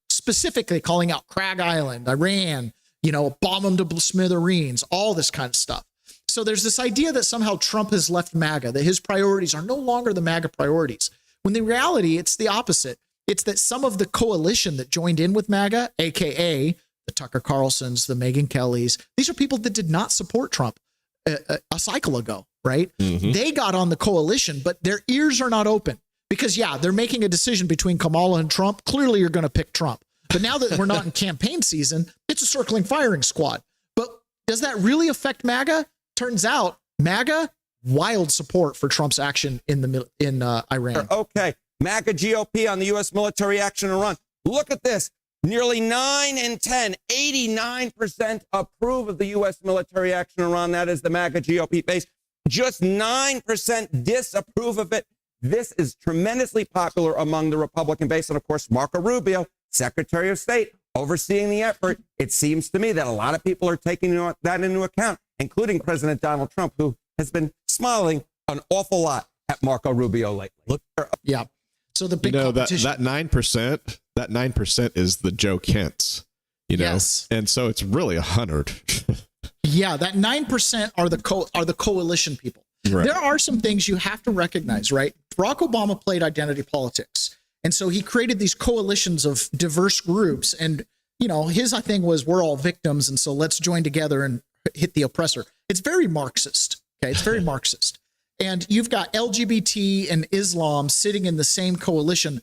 specifically calling out Crag Island, Iran, you know, bomb them to smithereens, all this kind of stuff. So there's this idea that somehow Trump has left MAGA, that his priorities are no longer the MAGA priorities. When in reality, it's the opposite. It's that some of the coalition that joined in with MAGA, AKA the Tucker Carlsons, the Megyn Kellys, these are people that did not support Trump a cycle ago, right? They got on the coalition, but their ears are not open. Because, yeah, they're making a decision between Kamala and Trump. Clearly, you're going to pick Trump. But now that we're not in campaign season, it's a circling firing squad. But does that really affect MAGA? Turns out MAGA, wild support for Trump's action in Iran. Okay. MAGA GOP on the U.S. military action in Iran. Look at this. Nearly 9 in 10, 89% approve of the U.S. military action in Iran. That is the MAGA GOP base. Just 9% disapprove of it. This is tremendously popular among the Republican base. And of course, Marco Rubio, Secretary of State, overseeing the effort. It seems to me that a lot of people are taking that into account, including President Donald Trump, who has been smiling an awful lot at Marco Rubio lately. Yeah. So the big that 9% is the Joe Kents, Yes. and so it's really 100. Yeah, that 9% are the coalition people. Right. There are some things you have to recognize, right? Barack Obama played identity politics. And so he created these coalitions of diverse groups. And, his thing was we're all victims. And so let's join together and hit the oppressor. It's very Marxist. Okay. It's very Marxist. And you've got LGBT and Islam sitting in the same coalition,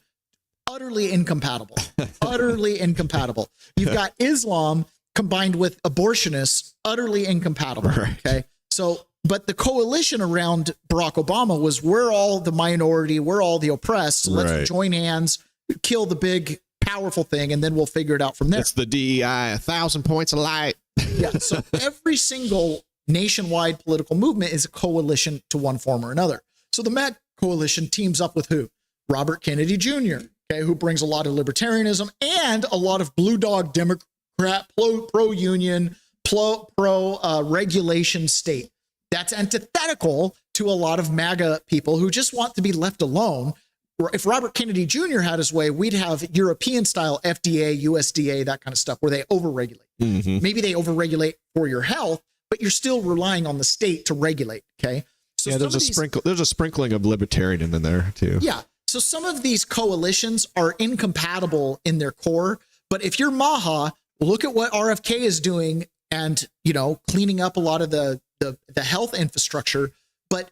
utterly incompatible, utterly incompatible. You've got Islam combined with abortionists, utterly incompatible. Right. Okay. So, but the coalition around Barack Obama was we're all the minority, we're all the oppressed. So let's join hands, kill the big, powerful thing, and then we'll figure it out from there. It's the DEI, 1,000 points of light. Yeah. So every single nationwide political movement is a coalition to one form or another. So the MAGA coalition teams up with who? Robert Kennedy Jr., okay, who brings a lot of libertarianism and a lot of blue dog Democrat, pro-union, pro-regulation state. That's antithetical to a lot of MAGA people who just want to be left alone. If Robert Kennedy Jr. had his way, we'd have European-style FDA, USDA, that kind of stuff, where they overregulate. Mm-hmm. Maybe they overregulate for your health, but you're still relying on the state to regulate, okay? So yeah, there's a sprinkling of libertarian in there, too. Yeah, so some of these coalitions are incompatible in their core, but if you're MAHA, look at what RFK is doing and, cleaning up a lot of the health infrastructure, but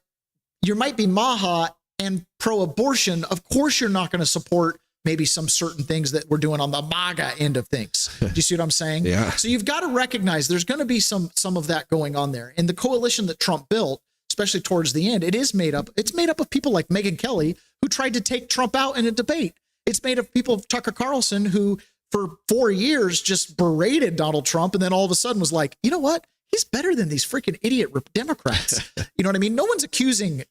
you might be MAHA and pro-abortion. Of course, you're not going to support maybe some certain things that we're doing on the MAGA end of things. Do you see what I'm saying? Yeah. So you've got to recognize there's going to be some of that going on there. And the coalition that Trump built, especially towards the end, it's made up of people like Megyn Kelly, who tried to take Trump out in a debate. It's made of people of Tucker Carlson, who for 4 years just berated Donald Trump and then all of a sudden was like, you know what? He's better than these freaking idiot Democrats. You know what I mean? No one's accusing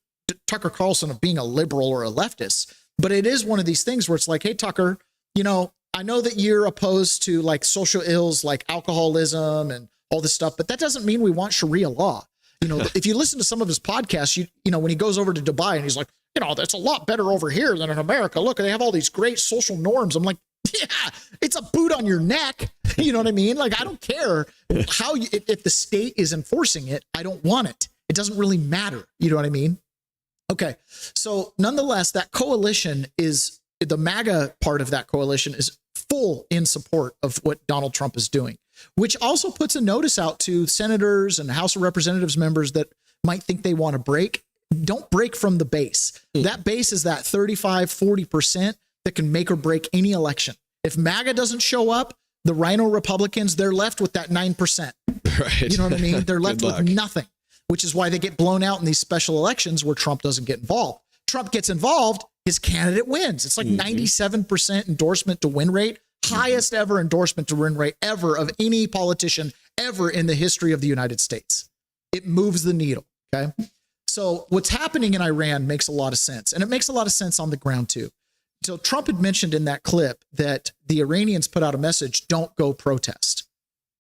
Tucker Carlson of being a liberal or a leftist, but it is one of these things where it's like, hey, Tucker, I know that you're opposed to like social ills like alcoholism and all this stuff, but that doesn't mean we want Sharia law. If you listen to some of his podcasts, when he goes over to Dubai and he's like, that's a lot better over here than in America. Look, they have all these great social norms. I'm like, yeah, it's a boot on your neck. You know what I mean? Like, I don't care how if the state is enforcing it, I don't want it. It doesn't really matter. You know what I mean? Okay. So nonetheless, that coalition is the MAGA part of that coalition is full in support of what Donald Trump is doing, which also puts a notice out to senators and House of Representatives members that might think they want to break. Don't break from the base. That base is that 35-40% that can make or break any election. If MAGA doesn't show up, the Rhino Republicans, they're left with that 9%. Right. You know what I mean? They're left with nothing, which is why they get blown out in these special elections where Trump doesn't get involved. Trump gets involved, his candidate wins. It's like 97% endorsement to win rate, highest ever endorsement to win rate ever of any politician ever in the history of the United States. It moves the needle, okay? So what's happening in Iran makes a lot of sense, and it makes a lot of sense on the ground too. So Trump had mentioned in that clip that the Iranians put out a message, don't go protest,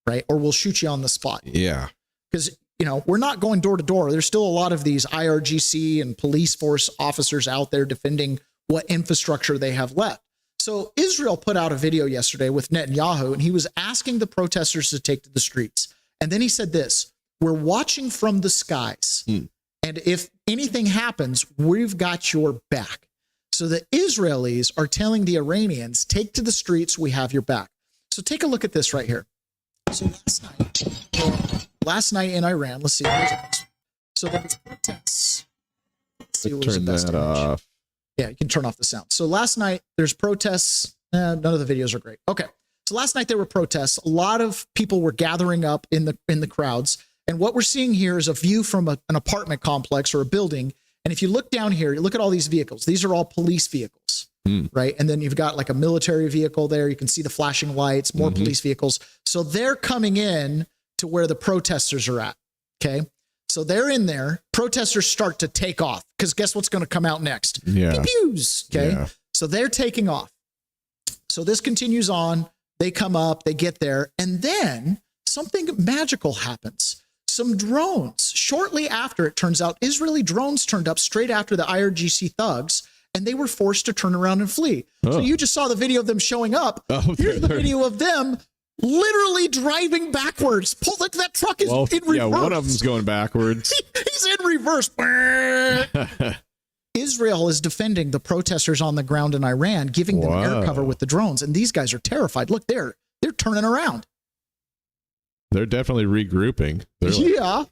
right? Or we'll shoot you on the spot. Yeah. Because, we're not going door to door. There's still a lot of these IRGC and police force officers out there defending what infrastructure they have left. So Israel put out a video yesterday with Netanyahu, and he was asking the protesters to take to the streets. And then he said this, we're watching from the skies. And if anything happens, we've got your back. So the Israelis are telling the Iranians, take to the streets, we have your back. So take a look at this right here. So last night in Iran, let's see. So there was protests. Let's see what was the Turn best that image. off. Yeah, you can turn off the sound. So last night there's protests. None of the videos are great. Okay. So last night there were protests. A lot of people were gathering up in the crowds. And what we're seeing here is a view from an apartment complex or a building. And if you look down here, you look at all these vehicles. These are all police vehicles, right? And then you've got like a military vehicle there. You can see the flashing lights, more police vehicles. So they're coming in to where the protesters are at. Okay. So they're in there. Protesters start to take off because guess what's going to come out next? Yeah. Pew-pews. Okay. Yeah. So they're taking off. So this continues on. They come up, they get there, and then something magical happens. Some drones. Shortly after, it turns out, Israeli drones turned up straight after the IRGC thugs, and they were forced to turn around and flee. So you just saw the video of them showing up. Here's the video of them literally driving backwards. Like that truck is in reverse. Yeah, one of them's going backwards. He's in reverse. Israel is defending the protesters on the ground in Iran, giving them air cover with the drones. And these guys are terrified. Look, they're turning around. They're definitely regrouping. They're yeah.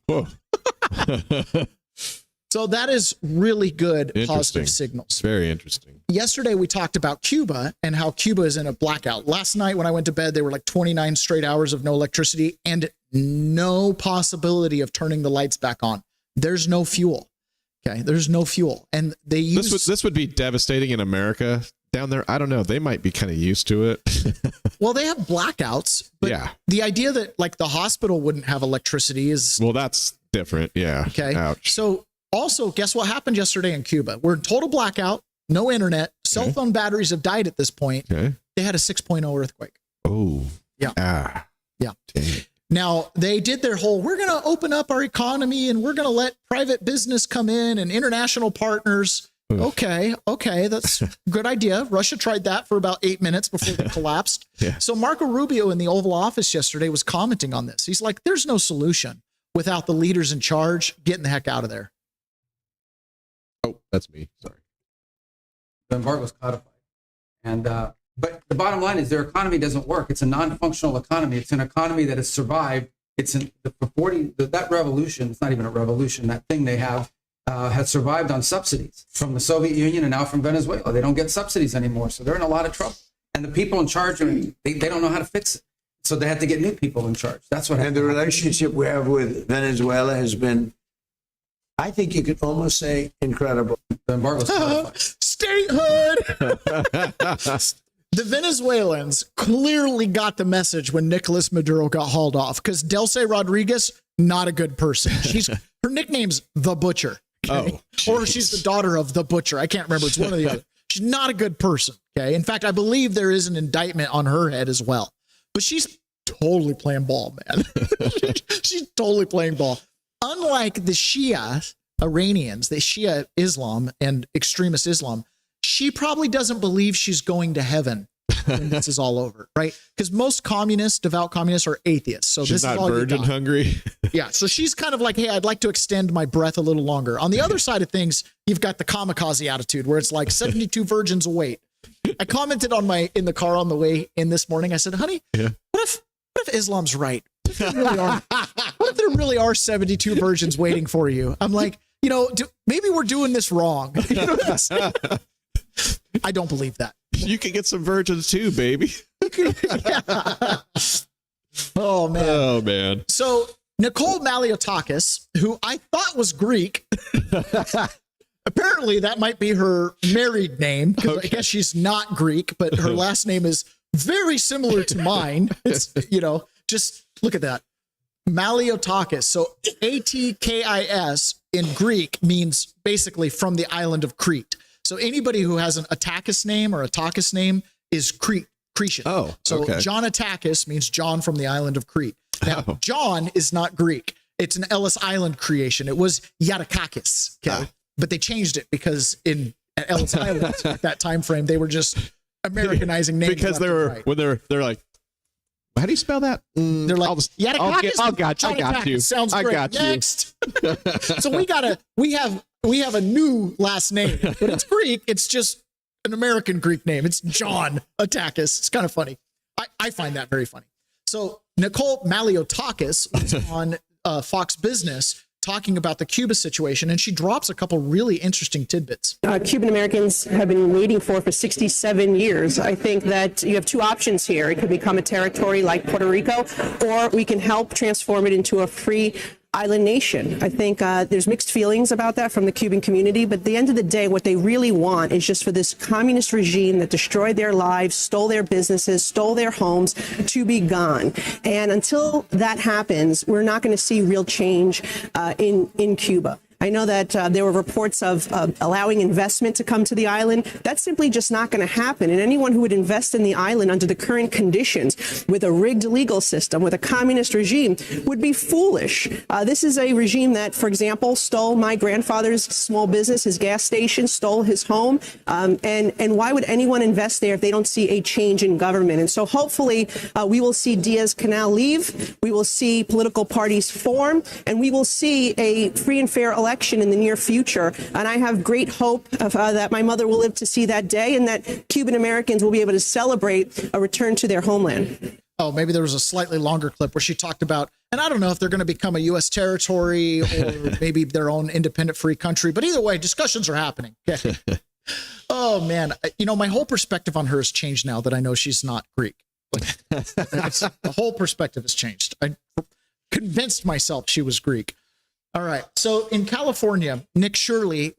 So that is really good positive signals. Very interesting. Yesterday, we talked about Cuba and how Cuba is in a blackout. Last night, when I went to bed, there were like 29 straight hours of no electricity and no possibility of turning the lights back on. There's no fuel. Okay, there's no fuel. And they use... This would be devastating in America. Down there, I don't know. They might be kind of used to it. Well, they have blackouts. But yeah. The idea that like the hospital wouldn't have electricity is... Well, that's different. Yeah. Okay. Ouch. So also, guess what happened yesterday in Cuba? We're in total blackout, no internet. Cell phone batteries have died at this point. Okay. They had a 6.0 earthquake. Oh. Yeah. Ah. Yeah. Dang. Now, they did their whole, we're going to open up our economy and we're going to let private business come in and international partners. Okay, that's a good idea. Russia tried that for about 8 minutes before they collapsed. Yeah. So Marco Rubio in the Oval Office yesterday was commenting on this. He's like, there's no solution without the leaders in charge getting the heck out of there. Oh, that's me. Sorry. The embargo was codified. And but the bottom line is their economy doesn't work. It's a non-functional economy. It's an economy that has survived. It's that revolution. It's not even a revolution. That thing they have has survived on subsidies from the Soviet Union and now from Venezuela. They don't get subsidies anymore, so they're in a lot of trouble. And the people in charge they don't know how to fix it, so they have to get new people in charge. That's what. And the relationship we have with Venezuela has been, I think you could almost say, incredible. The embargo's statehood. The Venezuelans clearly got the message when Nicolas Maduro got hauled off because Delcy Rodriguez, not a good person. Her nickname's The Butcher. Okay? Or she's the daughter of The Butcher. I can't remember. It's one or the other. She's not a good person. Okay. In fact, I believe there is an indictment on her head as well. But she's totally playing ball, man. She's totally playing ball. Unlike the Shia Iranians, the Shia Islam and extremist Islam, she probably doesn't believe she's going to heaven when this is all over, right? Because most communists, devout communists, are atheists. So she's this is not all virgin hungry. Yeah, so she's kind of like, hey, I'd like to extend my breath a little longer. On the other side of things, you've got the kamikaze attitude where it's like 72 virgins await. I commented in the car on the way in this morning. I said, honey, what if Islam's right? What if there really are 72 virgins waiting for you? I'm like, maybe we're doing this wrong. You know what I'm saying? I don't believe that. You can get some virgins too, baby. Oh, man. Oh, man. So Nicole Maliotakis, who I thought was Greek, apparently that might be her married name. Because I guess she's not Greek, but her last name is very similar to mine. It's, just look at that. Maliotakis. So Atkis in Greek means basically from the island of Crete. So anybody who has an Atakis name or a Takis name is Cretan. Oh, so okay. John Atakis means John from the island of Crete. Now, John is not Greek. It's an Ellis Island creation. It was Yatakakis. Okay. But they changed it because at Ellis Island at that time frame, they were just Americanizing names. Because they're like, how do you spell that? They're like, Yatakakis. I got you. Sounds great. I got Next. So we have a new last name, but it's Greek. It's just an American Greek name. It's John Atakis. It's kind of funny. I find that very funny. So Nicole Maliotakis was on Fox Business talking about the Cuba situation, and she drops a couple really interesting tidbits. Cuban Americans have been waiting for 67 years. I think that you have two options here. It could become a territory like Puerto Rico, or we can help transform it into a free island nation. I think there's mixed feelings about that from the Cuban community, but at the end of the day, what they really want is just for this communist regime that destroyed their lives, stole their businesses, stole their homes, to be gone. And until that happens, we're not going to see real change in Cuba. I know that there were reports of allowing investment to come to the island. That's simply just not going to happen. And anyone who would invest in the island under the current conditions with a rigged legal system, with a communist regime, would be foolish. This is a regime that, for example, stole my grandfather's small business, his gas station, stole his home. And why would anyone invest there if they don't see a change in government? And so hopefully we will see Diaz-Canel leave. We will see political parties form, and we will see a free and fair election in the near future. And I have great hope that my mother will live to see that day, and that Cuban Americans will be able to celebrate a return to their homeland. Oh, maybe there was a slightly longer clip where she talked about, and I don't know if they're going to become a U.S. territory or maybe their own independent free country, but either way, discussions are happening. Oh, man. You know, my whole perspective on her has changed now that I know she's not Greek. The whole perspective has changed. I convinced myself she was Greek. All right. So in California, Nick Shirley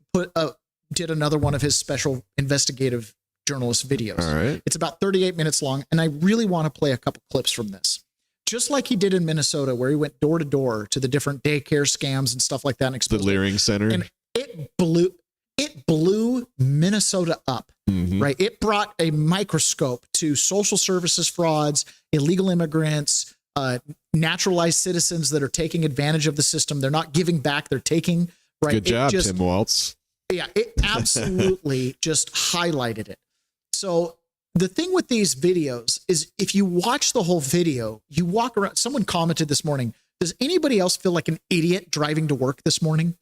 did another one of his special investigative journalist videos. All right. It's about 38 minutes long, and I really want to play a couple clips from this. Just like he did in Minnesota, where he went door to door to the different daycare scams and stuff like that. And the Leering Center. And it blew Minnesota up, right? It brought a microscope to social services frauds, illegal immigrants, naturalized citizens that are taking advantage of the system. They're not giving back, they're taking, right? Good job, Tim Waltz. Yeah, it absolutely just highlighted it. So the thing with these videos is if you watch the whole video, you walk around, someone commented this morning, does anybody else feel like an idiot driving to work this morning?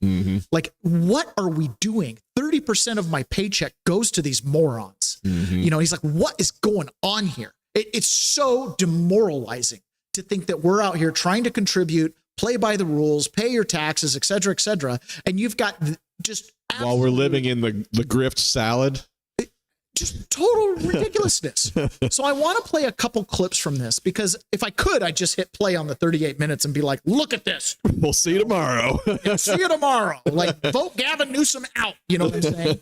Like, what are we doing? 30% of my paycheck goes to these morons. You know, he's like, what is going on here? It's so demoralizing to think that we're out here trying to contribute, play by the rules, pay your taxes, et cetera, and you've got just while we're living in the grift salad. Just total ridiculousness. So I want to play a couple clips from this because if I could, I'd just hit play on the 38 minutes and be like, look at this. We'll see you tomorrow. See you tomorrow. Like, vote Gavin Newsom out. You know what I'm saying?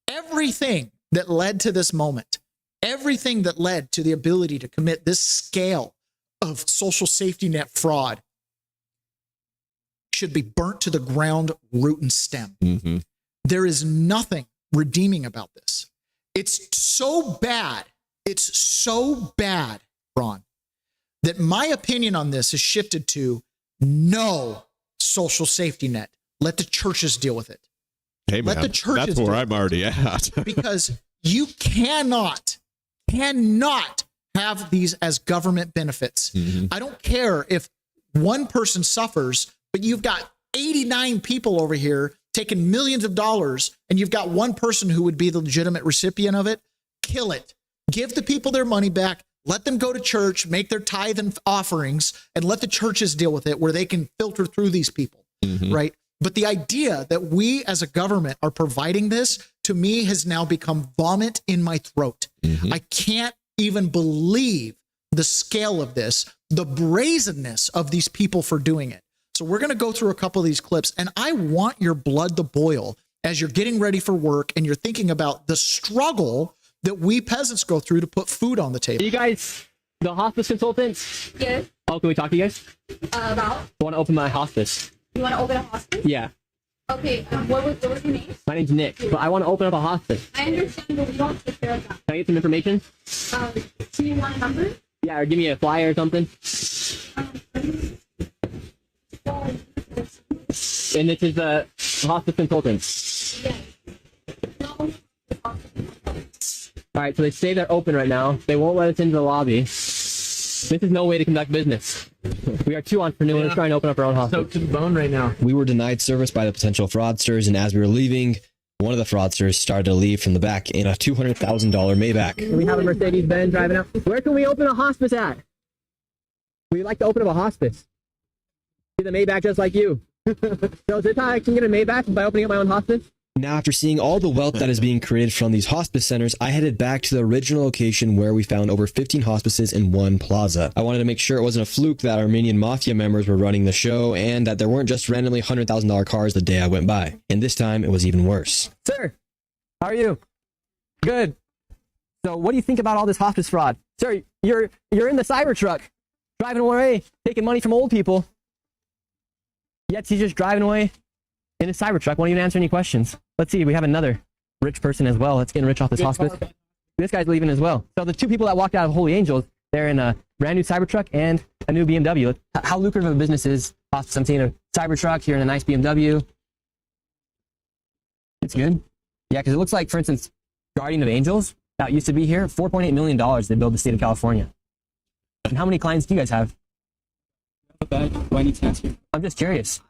Everything that led to this moment, everything that led to the ability to commit this scale of social safety net fraud should be burnt to the ground, root and stem. There is nothing redeeming about this. It's so bad, Ron, that my opinion on this has shifted to no social safety net. Let the churches deal with it. Hey, man, let the churches that's where I'm already at. Because you cannot have these as government benefits. I don't care if one person suffers, but you've got 89 people over here taking millions of dollars, and you've got one person who would be the legitimate recipient of it. Kill it. Give the people their money back. Let them go to church, make their tithe and offerings, and let the churches deal with it where they can filter through these people, right? But the idea that we as a government are providing this, to me, has now become vomit in my throat. I can't even believe the scale of this, the brazenness of these people for doing it. So we're going to go through a couple of these clips, and I want your blood to boil as you're getting ready for work and you're thinking about the struggle that we peasants go through to put food on the table. You guys, the hospice consultants? Yes. Oh, can we talk to you guys? About? I want to open my hospice. You want to open a hospice? Yeah. Okay, what was your name? My name's Nick, but I want to open up a hospice. I understand, but we don't take care of that. Can I get some information? Do you want a number? Yeah, or give me a flyer or something. And this is the hospice consultant. All right, so they say they're open right now. They won't let us into the lobby. This is no way to conduct business. We are two entrepreneurs trying to open up our own hospital. So to the bone right now. We were denied service by the potential fraudsters, and as we were leaving, one of the fraudsters started to leave from the back in a $200,000 Maybach. Can we have a Mercedes-Benz driving up? Where can we open a hospice at? We'd like to open up a hospice. See the Maybach just like you. So this time I can get a Maybach by opening up my own hospice? Now, after seeing all the wealth that is being created from these hospice centers, I headed back to the original location where we found over 15 hospices in one plaza. I wanted to make sure it wasn't a fluke that Armenian mafia members were running the show and that there weren't just randomly $100,000 cars the day I went by. And this time, it was even worse. Sir, how are you? Good. So what do you think about all this hospice fraud? Sir, you're in the Cybertruck, driving away, taking money from old people. Yet he's just driving away in his Cybertruck, won't even answer any questions. Let's see, we have another rich person as well. Let's get rich off this hospice. This guy's leaving as well. So the two people that walked out of Holy Angels, they're in a brand new Cybertruck and a new BMW. How lucrative of a business is hospice? I'm seeing a Cybertruck, you're in a nice BMW. It's good. Yeah, because it looks like, for instance, Guardian of Angels, that used to be here, $4.8 million they built the state of California. And how many clients do you guys have? Do I need to answer? I'm just curious.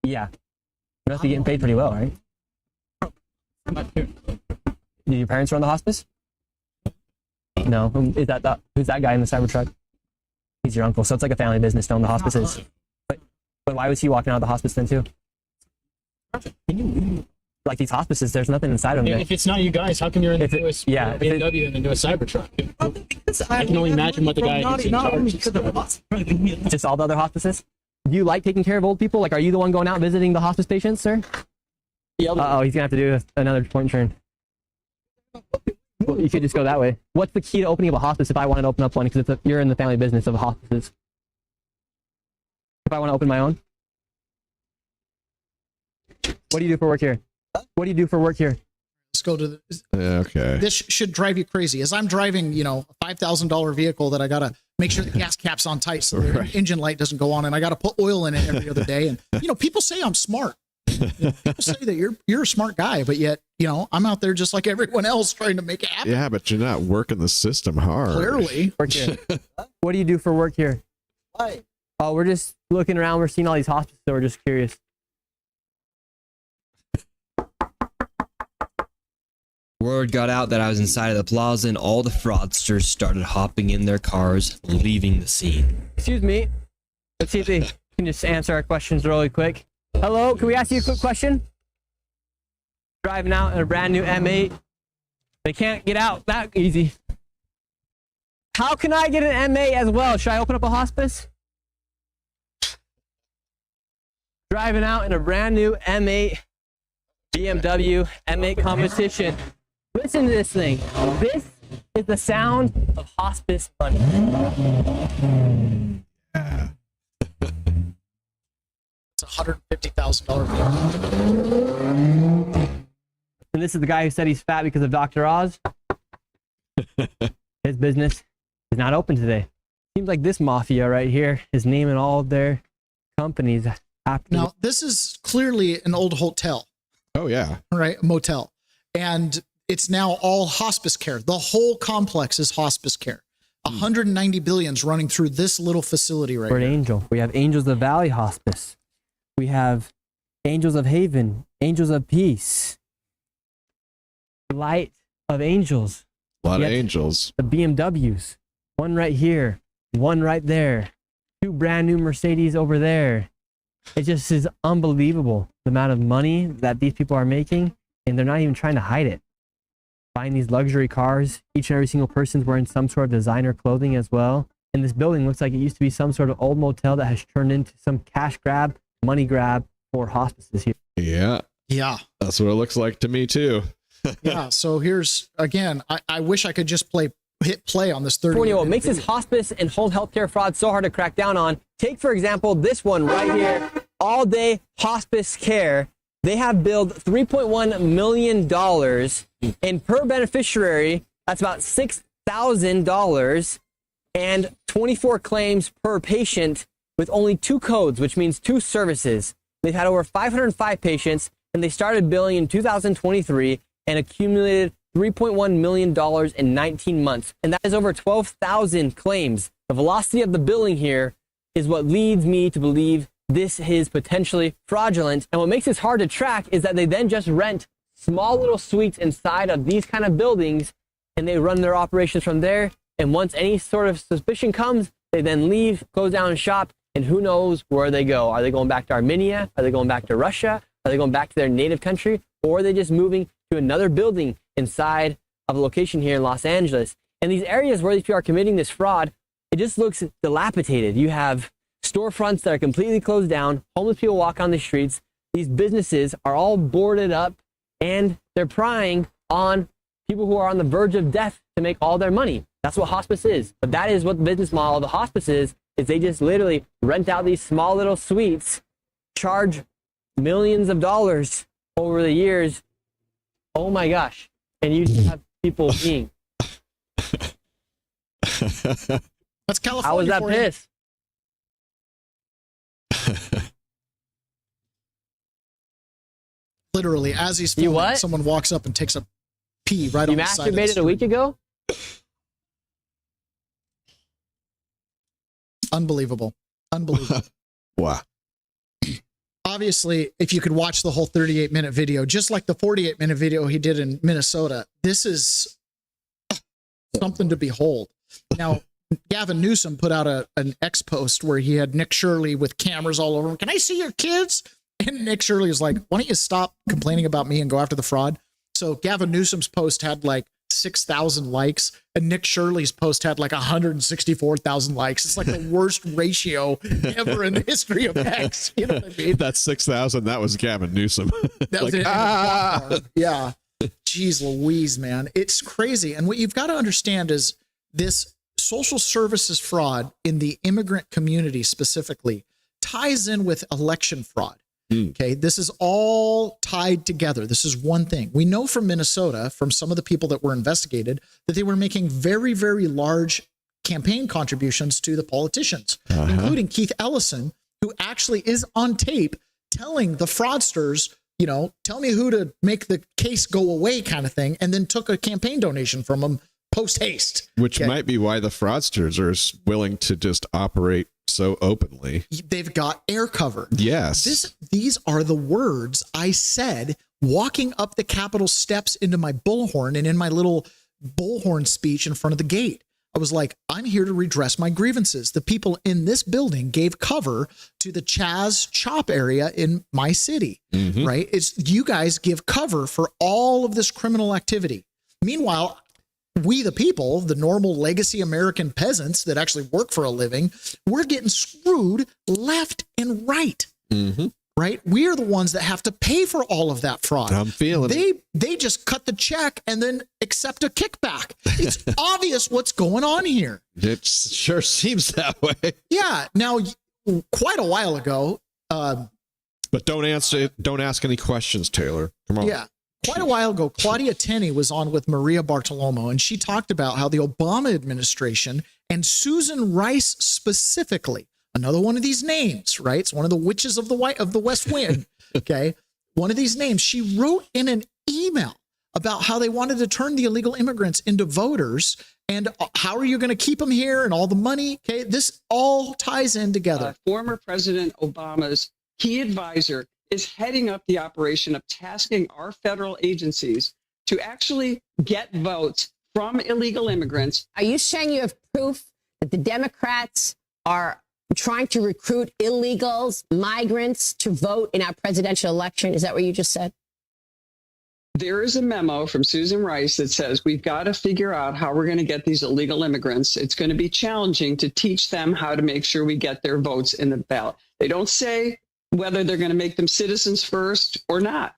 Yeah. You must be getting paid pretty well, right? Do your parents run the hospice? No. Who's that guy in the Cybertruck? He's your uncle. So it's like a family business to own the hospices. But why was he walking out of the hospice then too? Like these hospices, there's nothing inside of them. If it's not you guys, how come you're in the newest BMW and the newest Cybertruck? I can only imagine what the guy is in charge. Just all the other hospices? Do you like taking care of old people? Like, are you the one going out visiting the hospice patients, sir? Uh-oh, he's going to have to do another point turn. Well, you could just go that way. What's the key to opening up a hospice if I wanted to open up one? Because you're in the family business of hospices. If I want to open my own? What do you do for work here? What do you do for work here? Let's go to the... Okay. This should drive you crazy. As I'm driving, a $5,000 vehicle that I got to make sure the gas cap's on tight so the engine light doesn't go on, and I got to put oil in it every other day. And, people say I'm smart. People say that you're a smart guy, but yet, I'm out there just like everyone else trying to make it happen. Yeah, but you're not working the system hard. Clearly. Work here. What do you do for work here? Why? Oh, we're just looking around. We're seeing all these hospices, so we're just curious. Word got out that I was inside of the plaza and all the fraudsters started hopping in their cars, leaving the scene. Excuse me. Let's see if they can just answer our questions really quick. Hello, can we ask you a quick question? Driving out in a brand new M8. They can't get out that easy. How can I get an M8 as well? Should I open up a hospice? Driving out in a brand new M8 BMW M8 competition. Listen to this thing. This is the sound of hospice money. Yeah. It's a $150,000 vehicle. And this is the guy who said he's fat because of Dr. Oz. His business is not open today. Seems like this mafia right here is naming all of their companies after. Now, this is clearly an old hotel. Oh, yeah. Right, a motel. And it's now all hospice care. The whole complex is hospice care. 190 billions running through this little facility right here. Angel. We have Angels of Valley Hospice. We have Angels of Haven, Angels of Peace, Light of Angels. A lot of angels. The BMWs. One right here, one right there. Two brand new Mercedes over there. It just is unbelievable the amount of money that these people are making, and they're not even trying to hide it. Buying these luxury cars, each and every single person's wearing some sort of designer clothing as well. And this building looks like it used to be some sort of old motel that has turned into some cash grab, money grab for hospices here. Yeah. Yeah. That's what it looks like to me too. Yeah. So here's, again, I wish I could just hit play on this 30. What makes this hospice and home healthcare fraud so hard to crack down on? Take, for example, this one right here, All Day Hospice Care. They have billed $3.1 million, and per beneficiary, that's about $6,000, and 24 claims per patient with only 2 codes, which means 2 services. They've had over 505 patients, and they started billing in 2023 and accumulated $3.1 million in 19 months. And that is over 12,000 claims. The velocity of the billing here is what leads me to believe this is potentially fraudulent. And what makes this hard to track is that they then just rent small little suites inside of these kind of buildings, and they run their operations from there. And once any sort of suspicion comes, they then leave, close down shop, and who knows where they go. Are they going back to Armenia? Are they going back to Russia? Are they going back to their native country? Or are they just moving to another building inside of a location here in Los Angeles? And these areas where these people are committing this fraud, it just looks dilapidated. You have storefronts that are completely closed down. Homeless people walk on the streets. These businesses are all boarded up, and they're prying on people who are on the verge of death to make all their money. That's what hospice is. But that is what the business model of the hospice is they just literally rent out these small little suites, charge millions of dollars over the years. Oh my gosh. And you just have people being. That's California. How was that piss? Literally, as he's filming, someone walks up and takes a pee right on the side of the You masturbated street. a week ago? Unbelievable. Unbelievable. Wow. Obviously, if you could watch the whole 38-minute video, just like the 48-minute video he did in Minnesota, this is something to behold. Now, Gavin Newsom put out an X post where he had Nick Shirley with cameras all over him. Can I see your kids? And Nick Shirley was like, why don't you stop complaining about me and go after the fraud? So Gavin Newsom's post had like 6,000 likes, and Nick Shirley's post had like 164,000 likes. It's like the worst ratio ever in the history of X. You know what I mean? That's 6,000. That was Gavin Newsom. That was it. Yeah. Jeez Louise, man. It's crazy. And what you've got to understand is this social services fraud in the immigrant community specifically ties in with election fraud. Okay, this is all tied together. This is one thing. We know from Minnesota, from some of the people that were investigated, that they were making very, very large campaign contributions to the politicians, including Keith Ellison, who actually is on tape telling the fraudsters, you know, tell me who to make the case go away kind of thing, and then took a campaign donation from them post haste. Which might be why the fraudsters are willing to just operate so openly. They've got air cover. Yes. These are the words I said walking up the Capitol steps into my bullhorn and in my little bullhorn speech in front of the gate. I was like, I'm here to redress my grievances. The people in this building gave cover to the Chaz Chop area in my city, right? It's you guys give cover for all of this criminal activity. Meanwhile, we, the people, the normal legacy American peasants that actually work for a living, we're getting screwed left and right. Right? We are the ones that have to pay for all of that fraud. I'm feeling they just cut the check and then accept a kickback. It's obvious what's going on here. It sure seems that way. Yeah. Now, quite a while ago. But don't ask any questions, Taylor. Come on. Yeah. Quite a while ago, Claudia Tenney was on with Maria Bartiromo, and she talked about how the Obama administration and Susan Rice specifically, another one of these names, right? It's one of the witches of the West Wing. Okay. One of these names, she wrote in an email about how they wanted to turn the illegal immigrants into voters and how are you going to keep them here and all the money. Okay. This all ties in together. Former President Obama's key advisor is heading up the operation of tasking our federal agencies to actually get votes from illegal immigrants. Are you saying you have proof that the Democrats are trying to recruit illegals, migrants to vote in our presidential election? Is that what you just said? There is a memo from Susan Rice that says we've got to figure out how we're going to get these illegal immigrants. It's going to be challenging to teach them how to make sure we get their votes in the ballot. They don't say whether they're going to make them citizens first or not.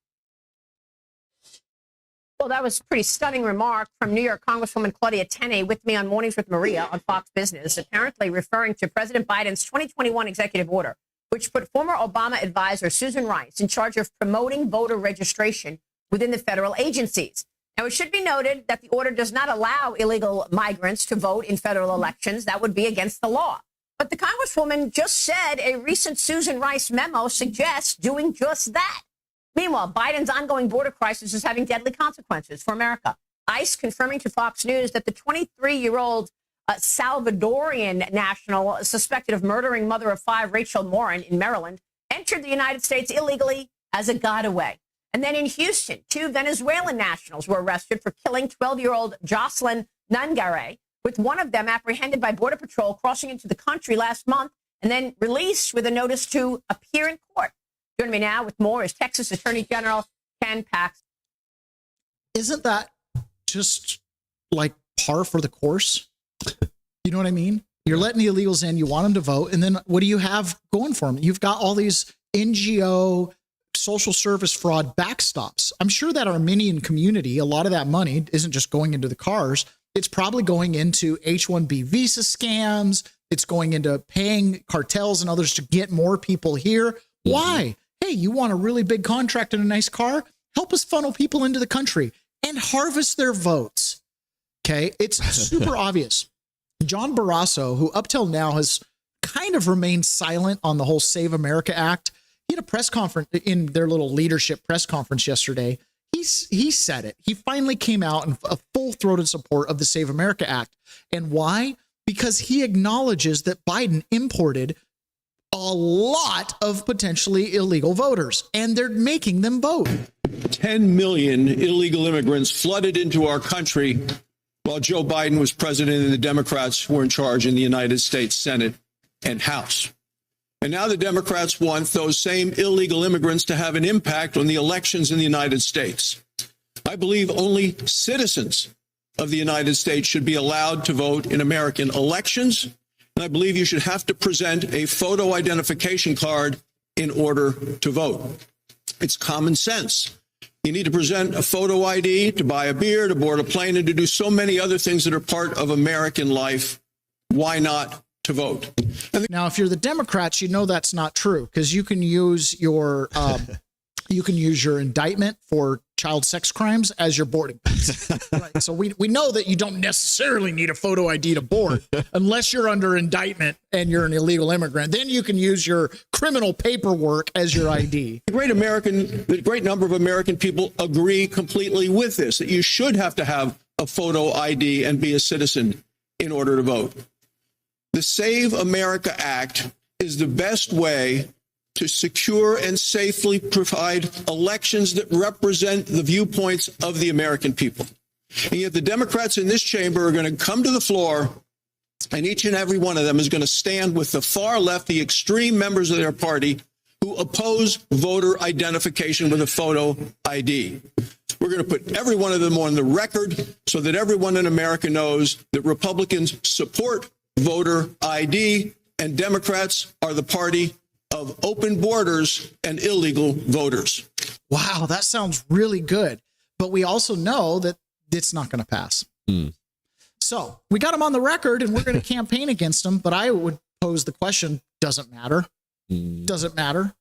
Well, that was a pretty stunning remark from New York Congresswoman Claudia Tenney with me on Mornings with Maria on Fox Business, apparently referring to President Biden's 2021 executive order, which put former Obama advisor Susan Rice in charge of promoting voter registration within the federal agencies. Now, it should be noted that the order does not allow illegal migrants to vote in federal elections. That would be against the law. But the Congresswoman just said a recent Susan Rice memo suggests doing just that. Meanwhile, Biden's ongoing border crisis is having deadly consequences for America. ICE confirming to Fox News that the 23-year-old Salvadorian national suspected of murdering mother of five, Rachel Morin, in Maryland, entered the United States illegally as a getaway. And then in Houston, two Venezuelan nationals were arrested for killing 12-year-old Jocelyn Nungare, with one of them apprehended by Border Patrol crossing into the country last month and then released with a notice to appear in court. Joining me now with more is Texas Attorney General Ken Paxton. Isn't that just like par for the course? You know what I mean? You're letting the illegals in, you want them to vote, and then what do you have going for them? You've got all these NGO, social service fraud backstops. I'm sure that Armenian community, a lot of that money isn't just going into the cars. It's probably going into H-1B visa scams. It's going into paying cartels and others to get more people here. Why? Hey, you want a really big contract and a nice car? Help us funnel people into the country and harvest their votes. Okay, it's super obvious. John Barrasso, who up till now has kind of remained silent on the whole Save America Act, he had a press conference in their little leadership press conference yesterday. He said it. He finally came out in a full-throated support of the Save America Act. And why? Because he acknowledges that Biden imported a lot of potentially illegal voters, and they're making them vote. 10 million illegal immigrants flooded into our country while Joe Biden was president and the Democrats were in charge in the United States Senate and House. And now the Democrats want those same illegal immigrants to have an impact on the elections in the United States. I believe only citizens of the United States should be allowed to vote in American elections. And I believe you should have to present a photo identification card in order to vote. It's common sense. You need to present a photo ID to buy a beer, to board a plane, and to do so many other things that are part of American life. Why not to vote? Now, if you're the Democrats, you know that's not true, because you can use your indictment for child sex crimes as your boarding pass. Right. So we know that you don't necessarily need a photo ID to board unless you're under indictment and you're an illegal immigrant. Then you can use your criminal paperwork as your ID. The great number of American people agree completely with this, that you should have to have a photo ID and be a citizen in order to vote. The Save America Act is the best way to secure and safely provide elections that represent the viewpoints of the American people. And yet the Democrats in this chamber are going to come to the floor, and each and every one of them is going to stand with the far left, the extreme members of their party who oppose voter identification with a photo ID. We're going to put every one of them on the record so that everyone in America knows that Republicans support voter ID and Democrats are the party of open borders and illegal voters. Wow, that sounds really good. But we also know that it's not going to pass. So we got him on the record and we're going to campaign against him. But I would pose the question, doesn't matter. Doesn't matter.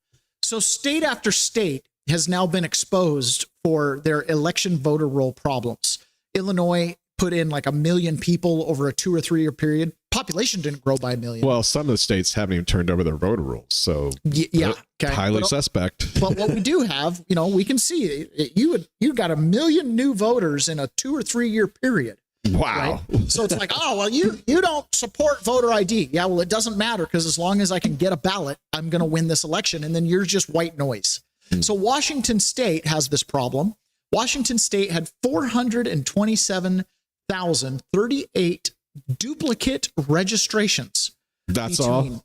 So state after state has now been exposed for their election voter roll problems. Illinois put in like 1 million people over a 2 or 3 year period. Population didn't grow by 1 million. Well, some of the states haven't even turned over their voter rolls, so yeah, okay. Highly suspect. But what we do have, we can see you got 1 million new voters in a 2 or 3 year period. Wow. Right? So it's like, oh, well, you don't support voter ID. Yeah, well, it doesn't matter because as long as I can get a ballot, I'm going to win this election. And then you're just white noise. So Washington State has this problem. Washington State had 427,038 duplicate registrations. That's all?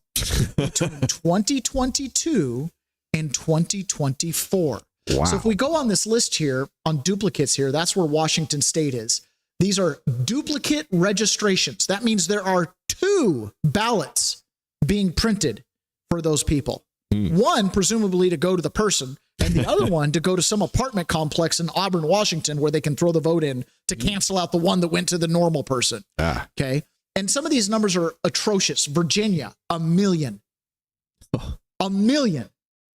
Between 2022 and 2024. Wow. So if we go on this list here on duplicates here, that's where Washington State is. These are duplicate registrations. That means there are 2 ballots being printed for those people. One, presumably to go to the person, and the other one to go to some apartment complex in Auburn, Washington, where they can throw the vote in to cancel out the one that went to the normal person. Okay. And some of these numbers are atrocious. Virginia, 1 million. 1 million.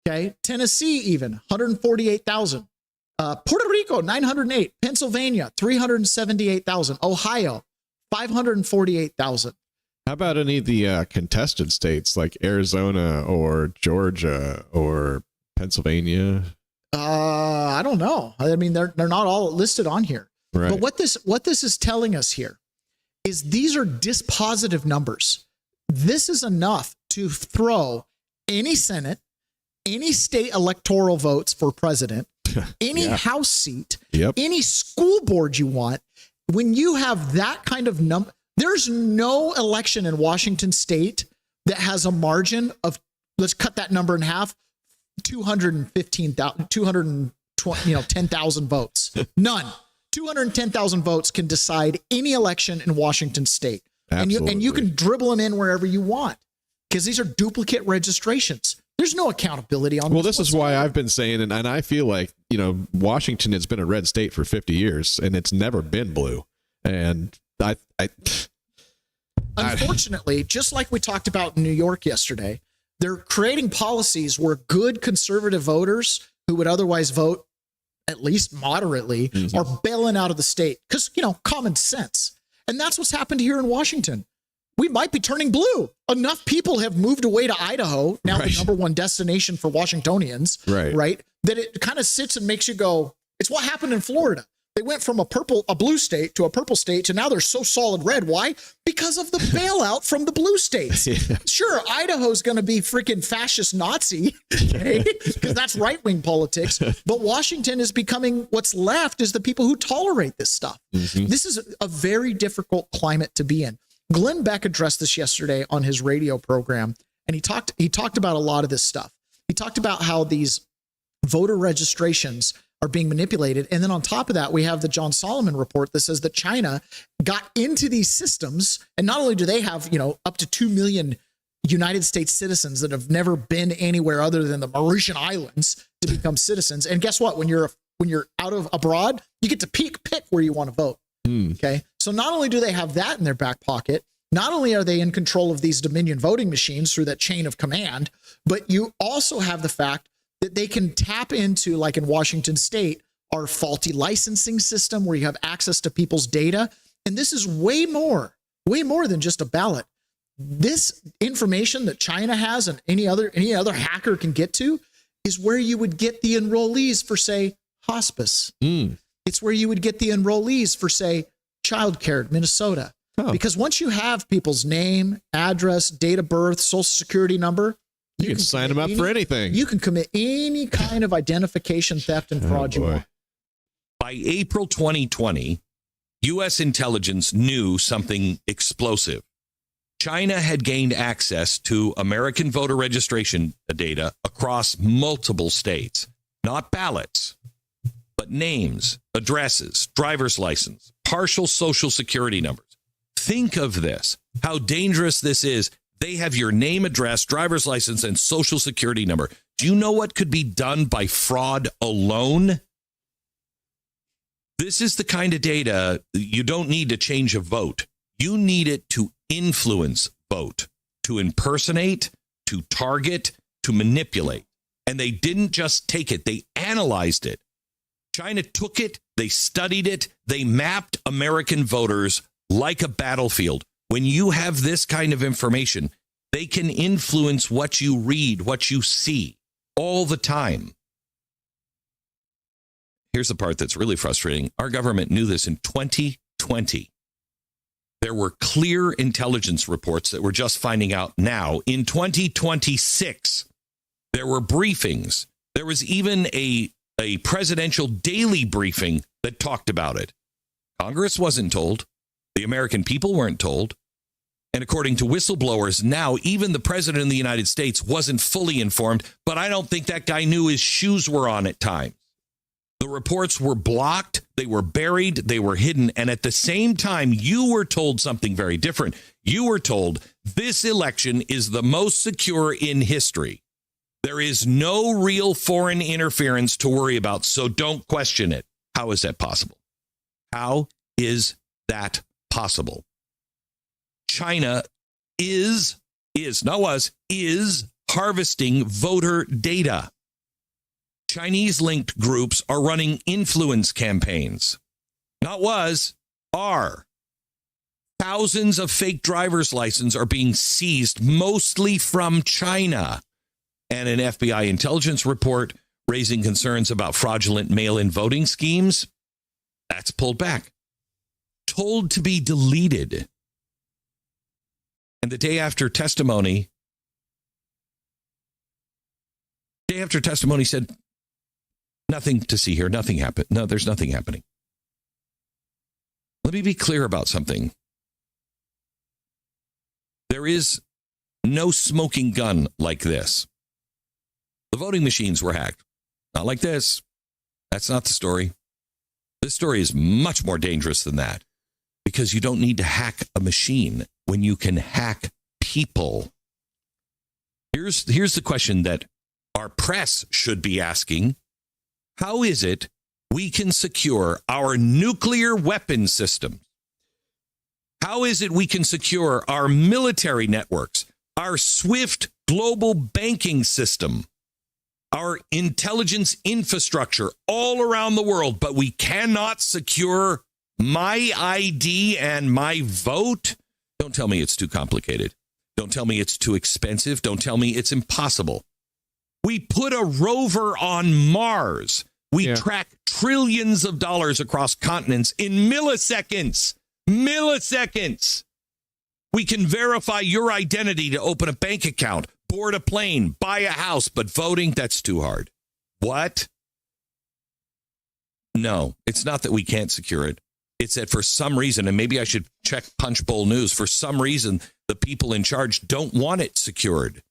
Okay. Tennessee, even 148,000. Puerto Rico, 908. Pennsylvania, 378,000. Ohio, 548,000. How about any of the contested states like Arizona or Georgia or Pennsylvania? I don't know. I mean, they're not all listed on here. Right. But what this is telling us here is these are dispositive numbers. This is enough to throw any Senate, any state electoral votes for president, any House seat, any school board you want. When you have that kind of number, there's no election in Washington State that has a margin of, let's cut that number in half, 215,000, 10,000 votes. None. 210,000 votes can decide any election in Washington state. And you can dribble them in wherever you want because these are duplicate registrations. There's no accountability on this. Well, this is why I've been saying, and I feel like, Washington has been a red state for 50 years and it's never been blue. And unfortunately, just like we talked about in New York yesterday, they're creating policies where good conservative voters who would otherwise vote at least moderately are bailing out of the state because, common sense. And that's what's happened here in Washington. We might be turning blue. Enough people have moved away to Idaho, now the number one destination for Washingtonians, right? That it kind of sits and makes you go, it's what happened in Florida. They went from a blue state to a purple state to now they're so solid red. Why? Because of the bailout from the blue states. Sure, Idaho's going to be freaking fascist Nazi, okay? Because that's right-wing politics. But Washington is becoming, what's left is the people who tolerate this stuff. This is a very difficult climate to be in. Glenn Beck addressed this yesterday on his radio program, and he talked about a lot of this stuff. He talked about how these voter registrations are being manipulated. And then on top of that, we have the John Solomon report that says that China got into these systems. And not only do they have, up to 2 million United States citizens that have never been anywhere other than the Mauritian Islands to become citizens. And guess what? When you're out of abroad, you get to pick where you want to vote. Okay. So not only do they have that in their back pocket, not only are they in control of these Dominion voting machines through that chain of command, but you also have the fact that they can tap into, like in Washington state, our faulty licensing system where you have access to people's data. And this is way more than just a ballot. This information that China has and any other hacker can get to is where you would get the enrollees for, say, hospice. It's where you would get the enrollees for, say, childcare in Minnesota. Because once you have people's name, address, date of birth, social security number, you can sign them up for anything. You can commit any kind of identification theft and fraud you want. By April 2020, U.S. intelligence knew something explosive. China had gained access to American voter registration data across multiple states, not ballots, but names, addresses, driver's license, partial social security numbers. Think of this, how dangerous this is. They have your name, address, driver's license, and social security number. Do you know what could be done by fraud alone? This is the kind of data you don't need to change a vote. You need it to influence vote, to impersonate, to target, to manipulate. And they didn't just take it, they analyzed it. China took it, they studied it, they mapped American voters like a battlefield. When you have this kind of information, they can influence what you read, what you see all the time. Here's the part that's really frustrating. Our government knew this in 2020. There were clear intelligence reports that we're just finding out now. In 2026, there were briefings. There was even a presidential daily briefing that talked about it. Congress wasn't told. The American people weren't told. And according to whistleblowers, now even the president of the United States wasn't fully informed, but I don't think that guy knew his shoes were on at times. The reports were blocked, they were buried, they were hidden. And at the same time, you were told something very different. You were told this election is the most secure in history. There is no real foreign interference to worry about, so don't question it. How is that possible? How is that possible? China is harvesting voter data. Chinese-linked groups are running influence campaigns. Are. Thousands of fake driver's licenses are being seized, mostly from China. And an FBI intelligence report raising concerns about fraudulent mail-in voting schemes, that's pulled back. Told to be deleted. And the day after testimony said, nothing to see here, nothing happened. No, there's nothing happening. Let me be clear about something. There is no smoking gun like this. The voting machines were hacked. Not like this. That's not the story. This story is much more dangerous than that, because you don't need to hack a machine when you can hack people. Here's the question that our press should be asking. How is it we can secure our nuclear weapon systems? How is it we can secure our military networks, our SWIFT global banking system, our intelligence infrastructure all around the world, but we cannot secure my ID and my vote? Don't tell me it's too complicated. Don't tell me it's too expensive. Don't tell me it's impossible. We put a rover on Mars. We track trillions of dollars across continents in milliseconds. Milliseconds. We can verify your identity to open a bank account, board a plane, buy a house, but voting, that's too hard. What? No, it's not that we can't secure it. It's that for some reason, and maybe I should check Punchbowl News, for some reason, the people in charge don't want it secured,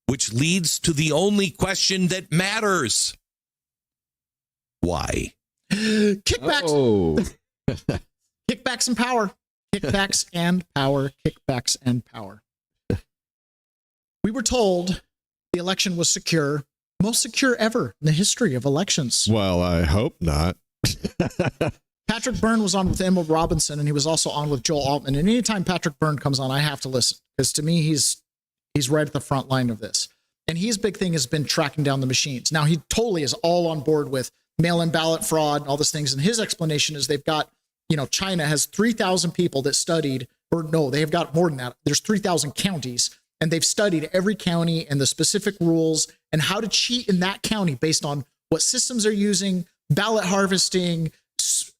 which leads to the only question that matters. Why? Kickbacks. Oh. Kickbacks and power. Kickbacks and power. Kickbacks and power. We were told the election was secure, most secure ever in the history of elections. Well, I hope not. Patrick Byrne was on with Emerald Robinson, and he was also on with Joel Altman. And anytime Patrick Byrne comes on, I have to listen, because to me, he's right at the front line of this. And his big thing has been tracking down the machines. Now, he totally is all on board with mail-in ballot fraud and all these things. And his explanation is they've got, China has 3,000 people that studied, or no, they have got more than that. There's 3,000 counties, and they've studied every county and the specific rules and how to cheat in that county based on what systems they're using, ballot harvesting,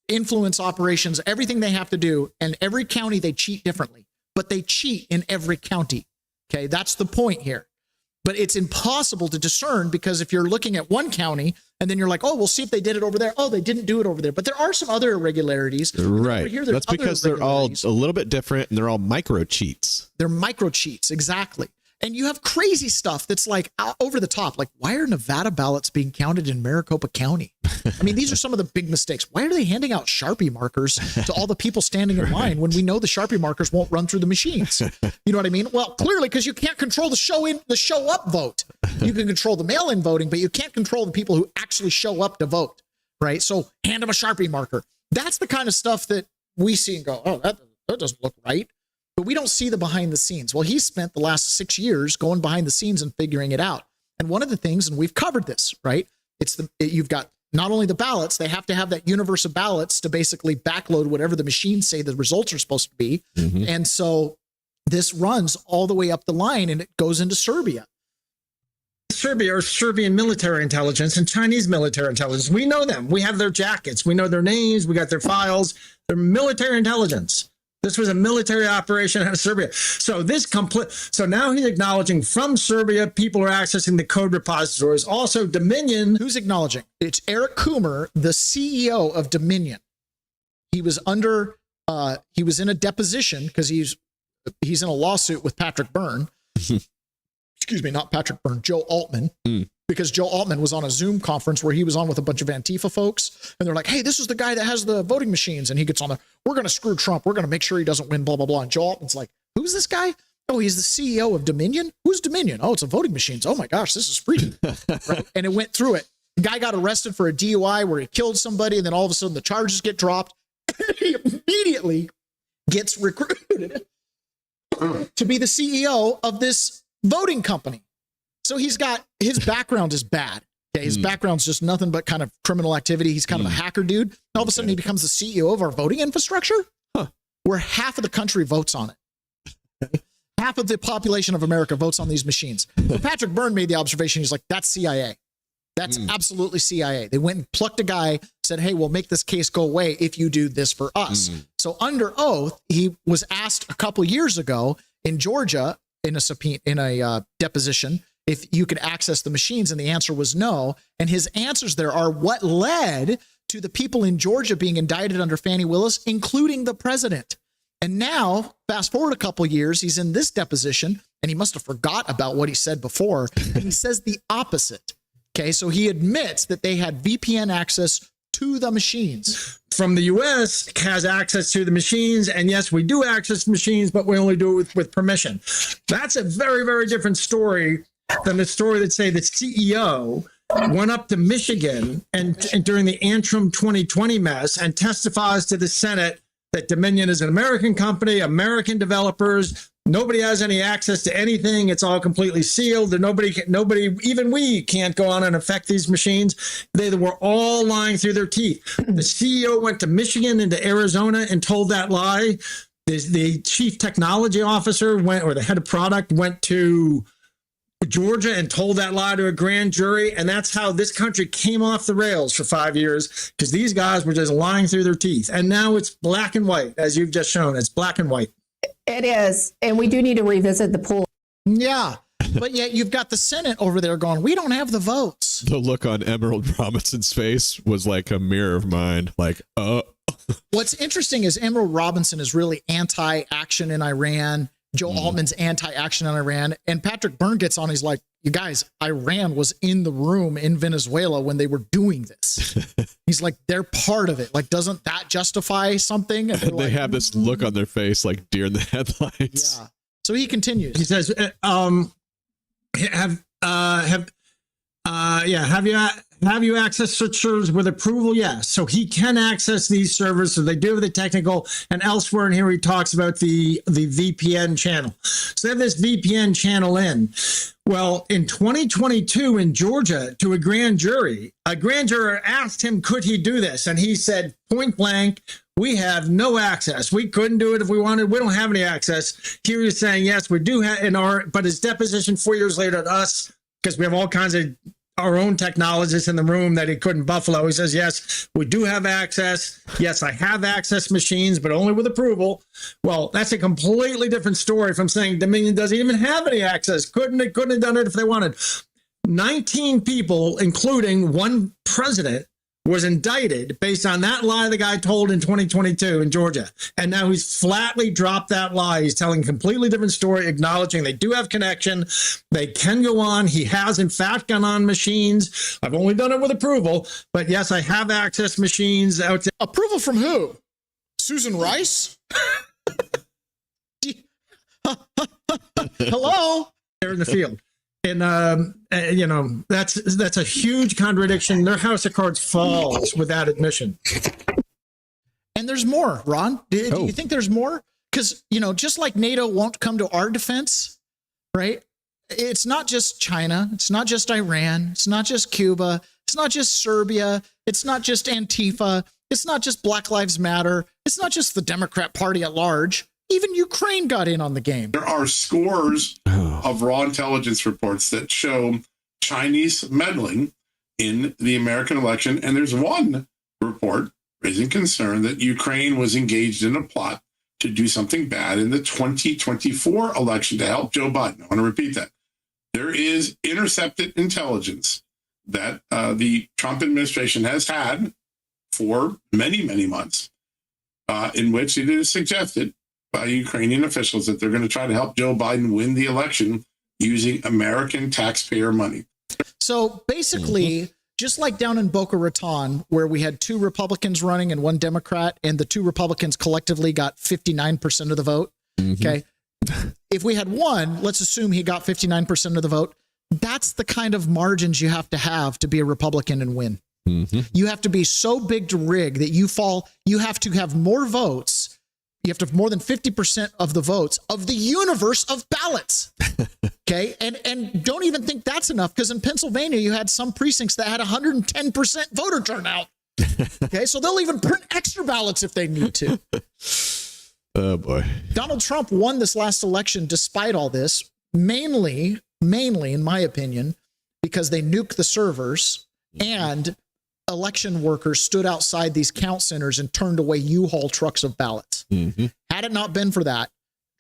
influence operations, everything they have to do. And every county, they cheat differently, but they cheat in every county. Okay, that's the point here. But it's impossible to discern, because if you're looking at one county and then you're like, oh, we'll see if they did it over there. Oh, they didn't do it over there. But there are some other irregularities. Right. Here, that's because they're all a little bit different, and they're all micro cheats. They're micro cheats. Exactly. And you have crazy stuff that's like over the top. Like, why are Nevada ballots being counted in Maricopa County? I mean, these are some of the big mistakes. Why are they handing out Sharpie markers to all the people standing in line when we know the Sharpie markers won't run through the machines? You know what I mean? Well, clearly, because you can't control the show up vote. You can control the mail-in voting, but you can't control the people who actually show up to vote, right? So hand them a Sharpie marker. That's the kind of stuff that we see and go, oh, that doesn't look right. But we don't see the behind the scenes. Well, he spent the last 6 years going behind the scenes and figuring it out. And one of the things, and we've covered this, right? You've got not only the ballots, they have to have that universe of ballots to basically backload whatever the machines say the results are supposed to be. Mm-hmm. And so this runs all the way up the line, and it goes into Serbia. Serbia or Serbian military intelligence and Chinese military intelligence. We know them. We have their jackets. We know their names. We got their files. They're military intelligence. This was a military operation out of Serbia. So now he's acknowledging from Serbia, people are accessing the code repositories. Also, Dominion. Who's acknowledging? It's Eric Coomer, the CEO of Dominion. He was he was in a deposition because he's in a lawsuit with Patrick Byrne. Excuse me, not Patrick Byrne, Joe Altman. Because Joe Altman was on a Zoom conference where he was on with a bunch of Antifa folks. And they're like, hey, this is the guy that has the voting machines. And he gets on there. We're going to screw Trump. We're going to make sure he doesn't win, blah, blah, blah. And Joe Altman's like, who's this guy? Oh, he's the CEO of Dominion. Who's Dominion? Oh, it's a voting machines. Oh my gosh, this is freaky. Right? And it went through it. The guy got arrested for a DUI where he killed somebody. And then all of a sudden the charges get dropped. He immediately gets recruited to be the CEO of this voting company. So his background is bad. Okay, his background's just nothing but kind of criminal activity. He's kind of a hacker dude. And all of a sudden he becomes the CEO of our voting infrastructure, where half of the country votes on it. Half of the population of America votes on these machines. So Patrick Byrne made the observation. He's like, that's CIA. That's absolutely CIA. They went and plucked a guy, said, hey, we'll make this case go away if you do this for us. So under oath, he was asked a couple years ago in Georgia in a deposition if you could access the machines, and the answer was no. And his answers there are what led to the people in Georgia being indicted under Fani Willis, including the president. And now, fast forward a couple years, he's in this deposition, and he must have forgot about what he said before. And he says the opposite. Okay, so he admits that they had VPN access to the machines. From the U.S. has access to the machines, and yes, we do access machines, but we only do it with permission. That's a very, very different story than the story that say the CEO went up to Michigan and during the Antrim 2020 mess and testifies to the Senate that Dominion is an American company, American developers. Nobody has any access to anything. It's all completely sealed. And nobody, even we can't go on and affect these machines. They were all lying through their teeth. The CEO went to Michigan and to Arizona and told that lie. The chief technology officer went, or the head of product went to Georgia and told that lie to a grand jury. And that's how this country came off the rails for 5 years, because these guys were just lying through their teeth. And now it's black and white, as you've just shown. It's black and white. It is. And we do need to revisit the pool. Yeah. But yet you've got the Senate over there going, we don't have the votes. The look on Emerald Robinson's face was like a mirror of mine. Like, What's interesting is Emerald Robinson is really anti-action in Iran. Joe Altman's anti-action in Iran. And Patrick Byrne gets on. He's like, you guys, Iran was in the room in Venezuela when they were doing this. He's like, they're part of it. Like, doesn't that justify something? And they like, have this look on their face like deer in the headlights. Yeah. So he continues. He says, have you accessed such servers with approval? Yes. So he can access these servers. So they do have the technical, and elsewhere in here he talks about the VPN channel. So they have this VPN channel in. Well, in 2022 in Georgia, to a grand juror asked him, could he do this? And he said, point blank, we have no access. We couldn't do it if we wanted. We don't have any access. Here he's saying, yes, we do have but his deposition 4 years later to us, because we have all kinds of our own technologists in the room that he couldn't Buffalo. He says, yes, we do have access. Yes, I have access machines, but only with approval. Well, that's a completely different story from saying Dominion doesn't even have any access. Couldn't have done it if they wanted. 19 people, including one president, was indicted based on that lie the guy told in 2022 in Georgia. And now he's flatly dropped that lie. He's telling a completely different story, acknowledging they do have connection. They can go on. He has, in fact, gone on machines. I've only done it with approval. But yes, I have access machines out there. Approval from who? Susan Rice? Hello? They're in the field. And, that's a huge contradiction. Their house of cards falls with that admission. And there's more, Ron. Do you think there's more? Because, just like NATO won't come to our defense, right? It's not just China. It's not just Iran. It's not just Cuba. It's not just Serbia. It's not just Antifa. It's not just Black Lives Matter. It's not just the Democrat Party at large. Even Ukraine got in on the game. There are scores of raw intelligence reports that show Chinese meddling in the American election. And there's one report raising concern that Ukraine was engaged in a plot to do something bad in the 2024 election to help Joe Biden. I want to repeat that. There is intercepted intelligence that the Trump administration has had for many, many months, in which it is suggested by Ukrainian officials that they're going to try to help Joe Biden win the election using American taxpayer money. So basically, just like down in Boca Raton, where we had 2 Republicans running and 1 Democrat, and the 2 Republicans collectively got 59% of the vote. Okay. If we had 1, let's assume he got 59% of the vote. That's the kind of margins you have to be a Republican and win. You have to be so big to rig that you have to have more votes. You have to have more than 50% of the votes of the universe of ballots. Okay. And don't even think that's enough, because in Pennsylvania, you had some precincts that had 110% voter turnout. Okay. So they'll even print extra ballots if they need to. Oh boy. Donald Trump won this last election despite all this, mainly, in my opinion, because they nuked the servers and election workers stood outside these count centers and turned away U-Haul trucks of ballots. Had it not been for that,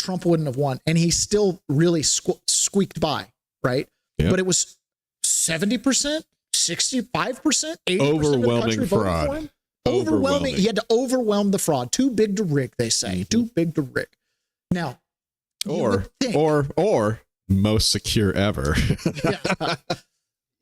Trump wouldn't have won. And he still really squeaked by, right? Yep. But it was 70%, 65%, 80% overwhelming of the country fraud. voted for him. Overwhelming. He had to overwhelm the fraud. Too big to rig, they say. Too big to rig. Now, or most secure ever.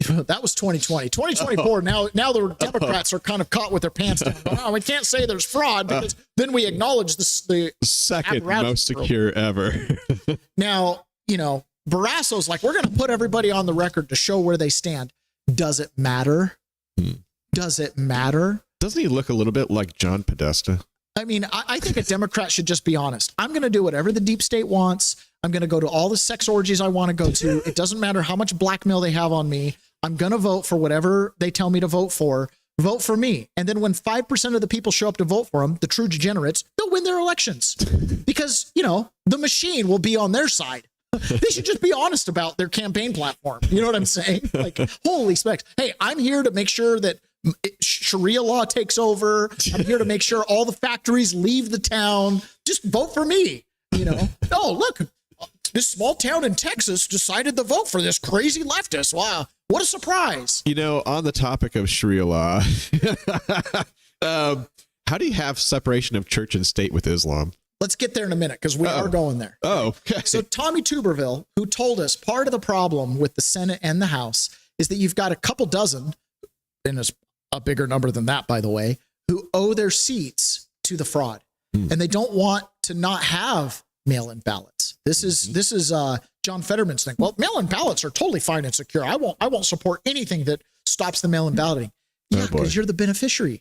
That was 2020. 2024. Now the Democrats are kind of caught with their pants down. Oh, we can't say there's fraud because then we acknowledge the second most secure ever. Now, Barrasso's like, we're going to put everybody on the record to show where they stand. Does it matter? Does it matter? Doesn't he look a little bit like John Podesta? I mean, I think a Democrat should just be honest. I'm going to do whatever the deep state wants. I'm going to go to all the sex orgies I want to go to. It doesn't matter how much blackmail they have on me. I'm going to vote for whatever they tell me to vote for. Vote for me. And then when 5% of the people show up to vote for them, the true degenerates, they'll win their elections because, the machine will be on their side. They should just be honest about their campaign platform. You know what I'm saying? Like, holy smokes. Hey, I'm here to make sure that Sharia law takes over. I'm here to make sure all the factories leave the town. Just vote for me. Oh, look, this small town in Texas decided to vote for this crazy leftist. Wow. What a surprise. On the topic of Sharia law, how do you have separation of church and state with Islam? Let's get there in a minute because we are going there. Oh, okay. So Tommy Tuberville, who told us part of the problem with the Senate and the House is that you've got a couple dozen, and it's a bigger number than that, by the way, who owe their seats to the fraud. And they don't want to not have mail-in ballots. This is John Fetterman's thing. Well, mail-in ballots are totally fine and secure. I won't support anything that stops the mail-in balloting. Yeah, because you're the beneficiary.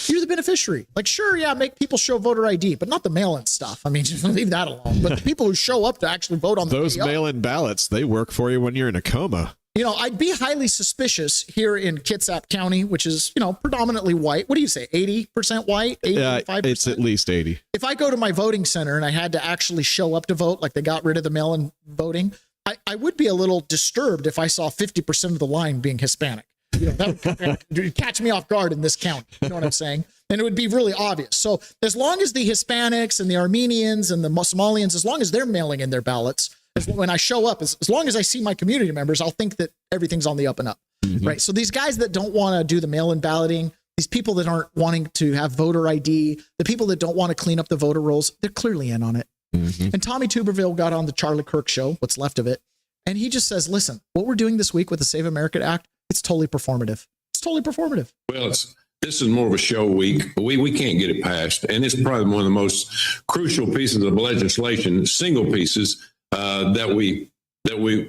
You're the beneficiary. Like, sure, yeah, make people show voter ID, but not the mail-in stuff. I mean, just leave that alone. But the people who show up to actually vote on those mail-in ballots, they work for you when you're in a coma. I'd be highly suspicious here in Kitsap County, which is, predominantly white. What do you say? 80% white? 85%? It's at least 80. If I go to my voting center and I had to actually show up to vote, like they got rid of the mail-in voting, I would be a little disturbed if I saw 50% of the line being Hispanic. That would catch me off guard in this county. You know what I'm saying? And it would be really obvious. So as long as the Hispanics and the Armenians and the Somalians, as long as they're mailing in their ballots, when I show up, as long as I see my community members, I'll think that everything's on the up and up. Right. So these guys that don't want to do the mail-in balloting, these people that aren't wanting to have voter ID, the people that don't want to clean up the voter rolls, they're clearly in on it. And Tommy Tuberville got on the Charlie Kirk show, what's left of it. And he just says, listen, what we're doing this week with the Save America Act, it's totally performative. It's totally performative. Well, this is more of a show week. We can't get it passed. And it's probably one of the most crucial pieces of legislation, single pieces that we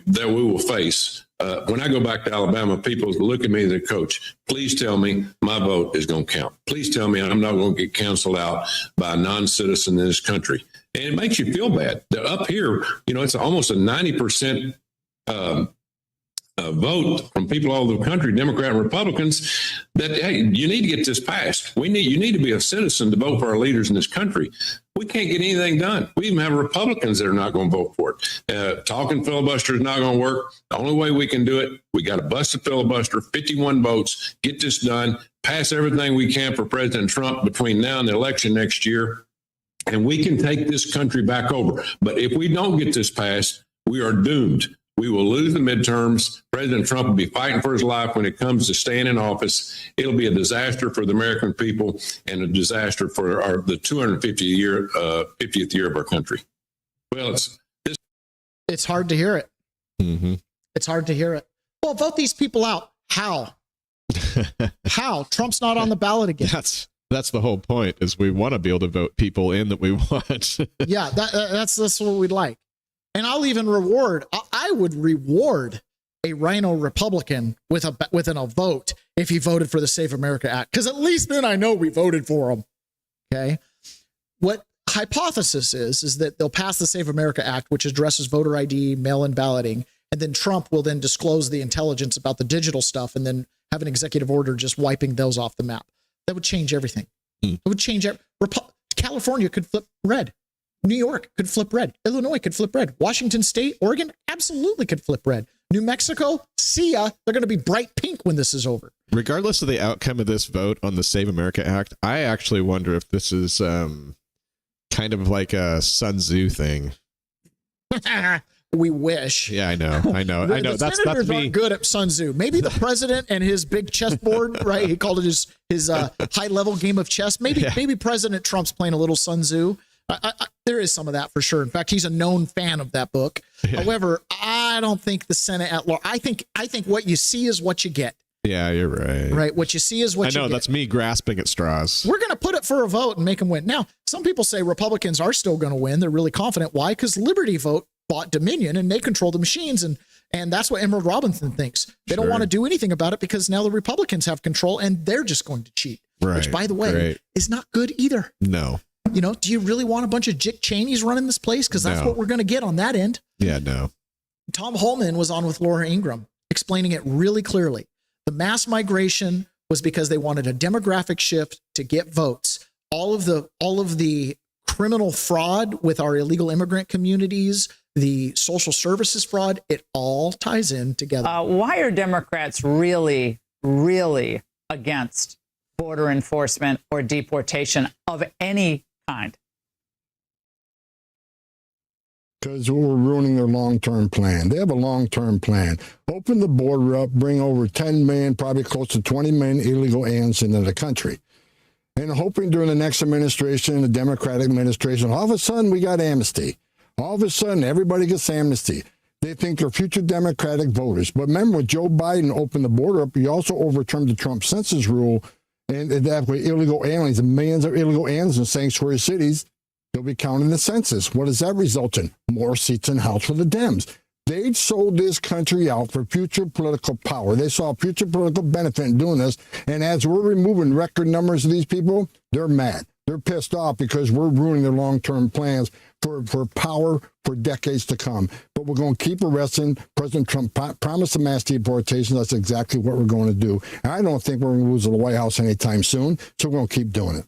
will face. When I go back to Alabama, people look at me as a coach. Please tell me my vote is going to count. Please tell me I'm not going to get canceled out by a non-citizen in this country. And it makes you feel bad. Up here, it's almost a 90% vote from people all over the country, Democrat and Republicans, that, hey, you need to get this passed. You need to be a citizen to vote for our leaders in this country. We can't get anything done. We even have Republicans that are not going to vote for it. Talking filibuster is not going to work. The only way we can do it, we got to bust the filibuster, 51 votes, get this done, pass everything we can for President Trump between now and the election next year, and we can take this country back over. But if we don't get this passed, we are doomed. We will lose the midterms. President Trump will be fighting for his life when it comes to staying in office. It'll be a disaster for the American people and a disaster for the 50th year of our country. Well, it's hard to hear it. It's hard to hear it. Well, vote these people out. How? How? Trump's not on the ballot again. That's the whole point, is we want to be able to vote people in that we want. Yeah, that's what we'd like. And I'll even I would reward a rhino Republican with a vote if he voted for the Save America Act, because at least then I know we voted for him. Okay. What hypothesis is that they'll pass the Save America Act, which addresses voter ID, mail-in balloting, and then Trump will then disclose the intelligence about the digital stuff and then have an executive order just wiping those off the map. That would change everything. It would change California could flip red. New York could flip red. Illinois could flip red. Washington State, Oregon absolutely could flip red. New Mexico, see ya. They're going to be bright pink when this is over. Regardless of the outcome of this vote on the Save America Act, I actually wonder if this is kind of like a Sun Tzu thing. We wish. Yeah, I know. The That's senators me. aren't good at Sun Tzu. Maybe the president and his big chessboard, right? He called it his high level game of chess. Maybe President Trump's playing a little Sun Tzu. There is some of that for sure. In fact, he's a known fan of that book. Yeah. However, I don't think the Senate at large. I think what you see is what you get. Yeah, you're right. Right. What you see is what you get. I know, that's me grasping at straws. We're going to put it for a vote and make them win. Now, some people say Republicans are still going to win. They're really confident. Why? Because Liberty Vote bought Dominion and they control the machines. And that's what Emerald Robinson thinks. They don't want to do anything about it because now the Republicans have control and they're just going to cheat. Right. Which, by the way, is not good either. No. You know, do you really want a bunch of Dick Cheneys running this place? Because that's what we're going to get on that end. Yeah, no. Tom Holman was on with Laura Ingraham explaining it really clearly. The mass migration was because they wanted a demographic shift to get votes. All of the criminal fraud with our illegal immigrant communities, the social services fraud, it all ties in together. Why are Democrats really, really against border enforcement or deportation of any kind? Because we're ruining their long-term plan. They have a long-term plan. Open the border up, bring over 10 million, probably close to 20 million illegal aliens into the country. And hoping during the next administration, the Democratic administration, all of a sudden we got amnesty. All of a sudden everybody gets amnesty. They think they're future Democratic voters. But remember, when Joe Biden opened the border up, he also overturned the Trump census rule, and that way illegal aliens, and millions of illegal aliens in sanctuary cities, they'll be counted in the census. What does that result in? More seats in the House for the Dems. They sold this country out for future political power. They saw future political benefit in doing this. And as we're removing record numbers of these people, they're mad. They're pissed off because we're ruining their long-term plans for power for decades to come. But we're going to keep arresting. President Trump promised a mass deportation. That's exactly what we're going to do. And I don't think we're going to lose the White House anytime soon. So we're going to keep doing it.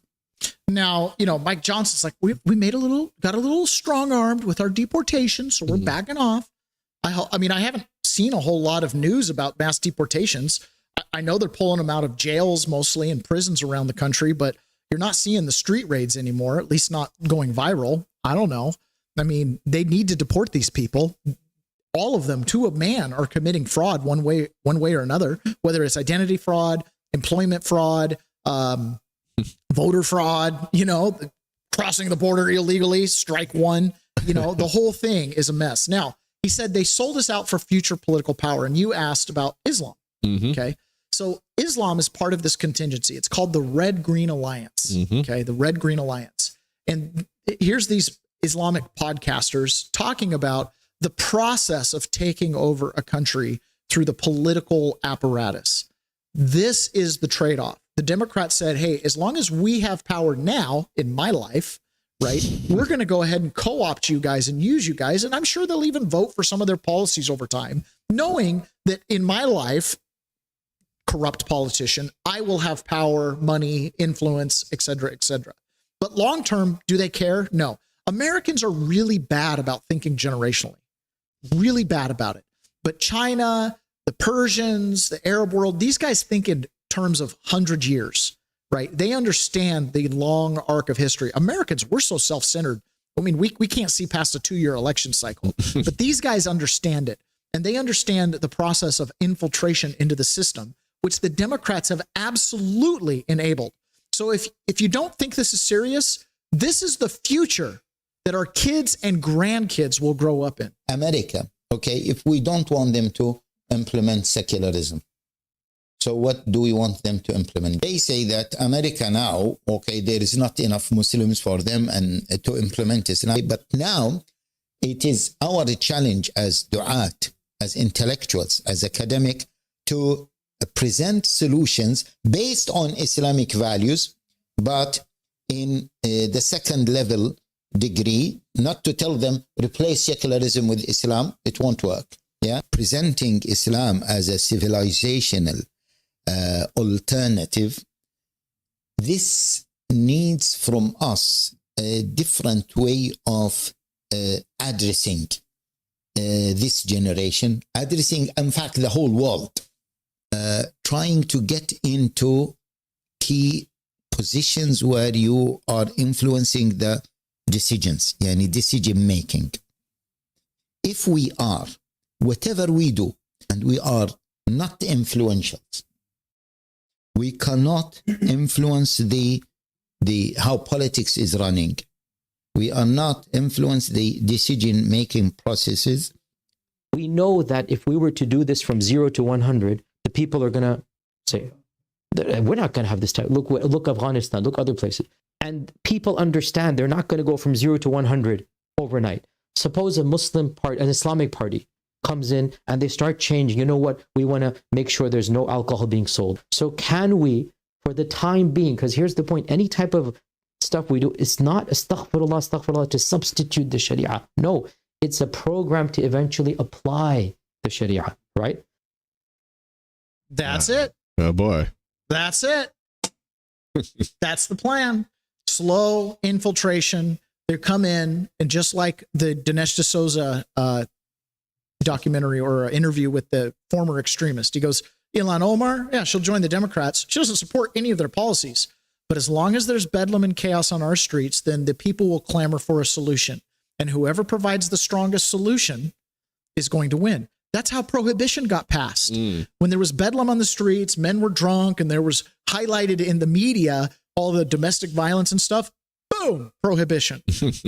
Now, you know, Mike Johnson's like, we got a little strong-armed with our deportation, so we're backing off. I mean, I haven't seen a whole lot of news about mass deportations. I know they're pulling them out of jails mostly and prisons around the country, but you're not seeing the street raids anymore, at least not going viral. I don't know. I mean, they need to deport these people. All of them, to a man, are committing fraud one way or another, whether it's identity fraud, employment fraud, voter fraud, you know, crossing the border illegally, strike one, you know, the whole thing is a mess. Now, he said they sold us out for future political power. And you asked about Islam. Mm-hmm. Okay. So Islam is part of this contingency. It's called the Red Green Alliance. Mm-hmm. Okay. The Red Green Alliance. And here's these Islamic podcasters talking about the process of taking over a country through the political apparatus. This is the trade-off. The Democrats said, hey, as long as we have power now in my life, right, we're going to go ahead and co-opt you guys and use you guys. And I'm sure they'll even vote for some of their policies over time, knowing that in my life, corrupt politician, I will have power, money, influence, et cetera, et cetera. But long term, do they care? No. Americans are really bad about thinking generationally, really bad about it. But China, the Persians, the Arab world, these guys think in terms of 100 years. Right? They understand the long arc of history. Americans, we're so self-centered. I mean, we can't see past a 2-year election cycle, but these guys understand it. And they understand the process of infiltration into the system, which the Democrats have absolutely enabled. So if you don't think this is serious, this is the future that our kids and grandkids will grow up in. America, okay, if we don't want them to implement secularism, so what do we want them to implement? They say that America now, okay, there is not enough Muslims for them and to implement Islam. But now it is our challenge as du'at, as intellectuals, as academic, to present solutions based on Islamic values, but in the second level degree, not to tell them replace secularism with Islam. It won't work. Yeah, presenting Islam as a civilizational alternative, this needs from us a different way of addressing this generation, addressing, in fact, the whole world, trying to get into key positions where you are influencing the decisions, yani decision making. if we are, whatever we do, and we are not influential, we cannot influence the how politics is running. We are not influence the decision-making processes. We know that if we were to do this from 0 to 100, the people are going to say, we're not going to have this time. Look Afghanistan, look other places. And people understand they're not going to go from 0 to 100 overnight. Suppose a Muslim party, an Islamic party comes in and they start changing. You know what? We want to make sure there's no alcohol being sold. So can we, for the time being, because here's the point, any type of stuff we do, it's not astaghfirullah to substitute the Sharia. No, it's a program to eventually apply the Sharia, right? That's it. Oh boy. That's it. That's the plan. Slow infiltration. They come in, and just like the Dinesh D'Souza documentary or interview with the former extremist, he goes, Ilhan Omar, yeah, she'll join the Democrats. She doesn't support any of their policies. But as long as there's bedlam and chaos on our streets, then the people will clamor for a solution. And whoever provides the strongest solution is going to win. That's how prohibition got passed. When there was bedlam on the streets, men were drunk, and there was highlighted in the media all the domestic violence and stuff, boom, prohibition.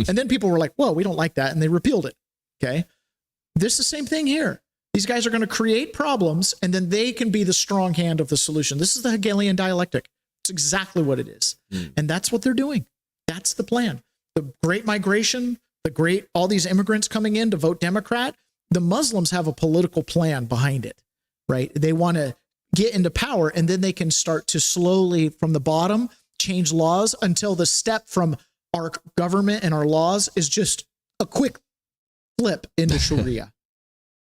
And then people were like, whoa, we don't like that. And they repealed it. Okay. This is the same thing here. These guys are going to create problems, and then they can be the strong hand of the solution. This is the Hegelian dialectic. It's exactly what it is. And that's what they're doing. That's the plan. The great migration, all these immigrants coming in to vote Democrat, the Muslims have a political plan behind it, right? They want to get into power, and then they can start to slowly from the bottom change laws until the step from our government and our laws is just a quick flip into Sharia.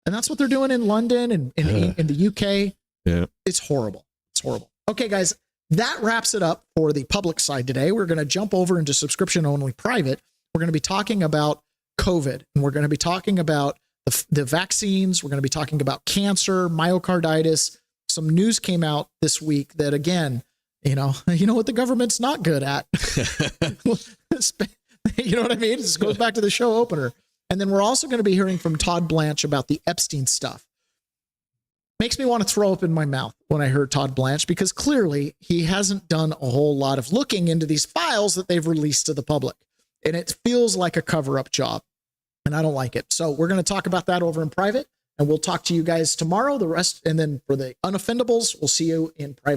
And that's what they're doing in London and in the UK. Yeah. It's horrible. It's horrible. Okay, guys, that wraps it up for the public side today. We're going to jump over into subscription only private. We're going to be talking about COVID, and we're going to be talking about the vaccines. We're going to be talking about cancer, myocarditis. Some news came out this week that, again, you know what the government's not good at. You know what I mean? This goes back to the show opener. And then we're also going to be hearing from Todd Blanche about the Epstein stuff. Makes me want to throw up in my mouth when I heard Todd Blanche, because clearly he hasn't done a whole lot of looking into these files that they've released to the public. And it feels like a cover-up job, and I don't like it. So we're going to talk about that over in private, and we'll talk to you guys tomorrow. The rest, and then for the unoffendables, we'll see you in private.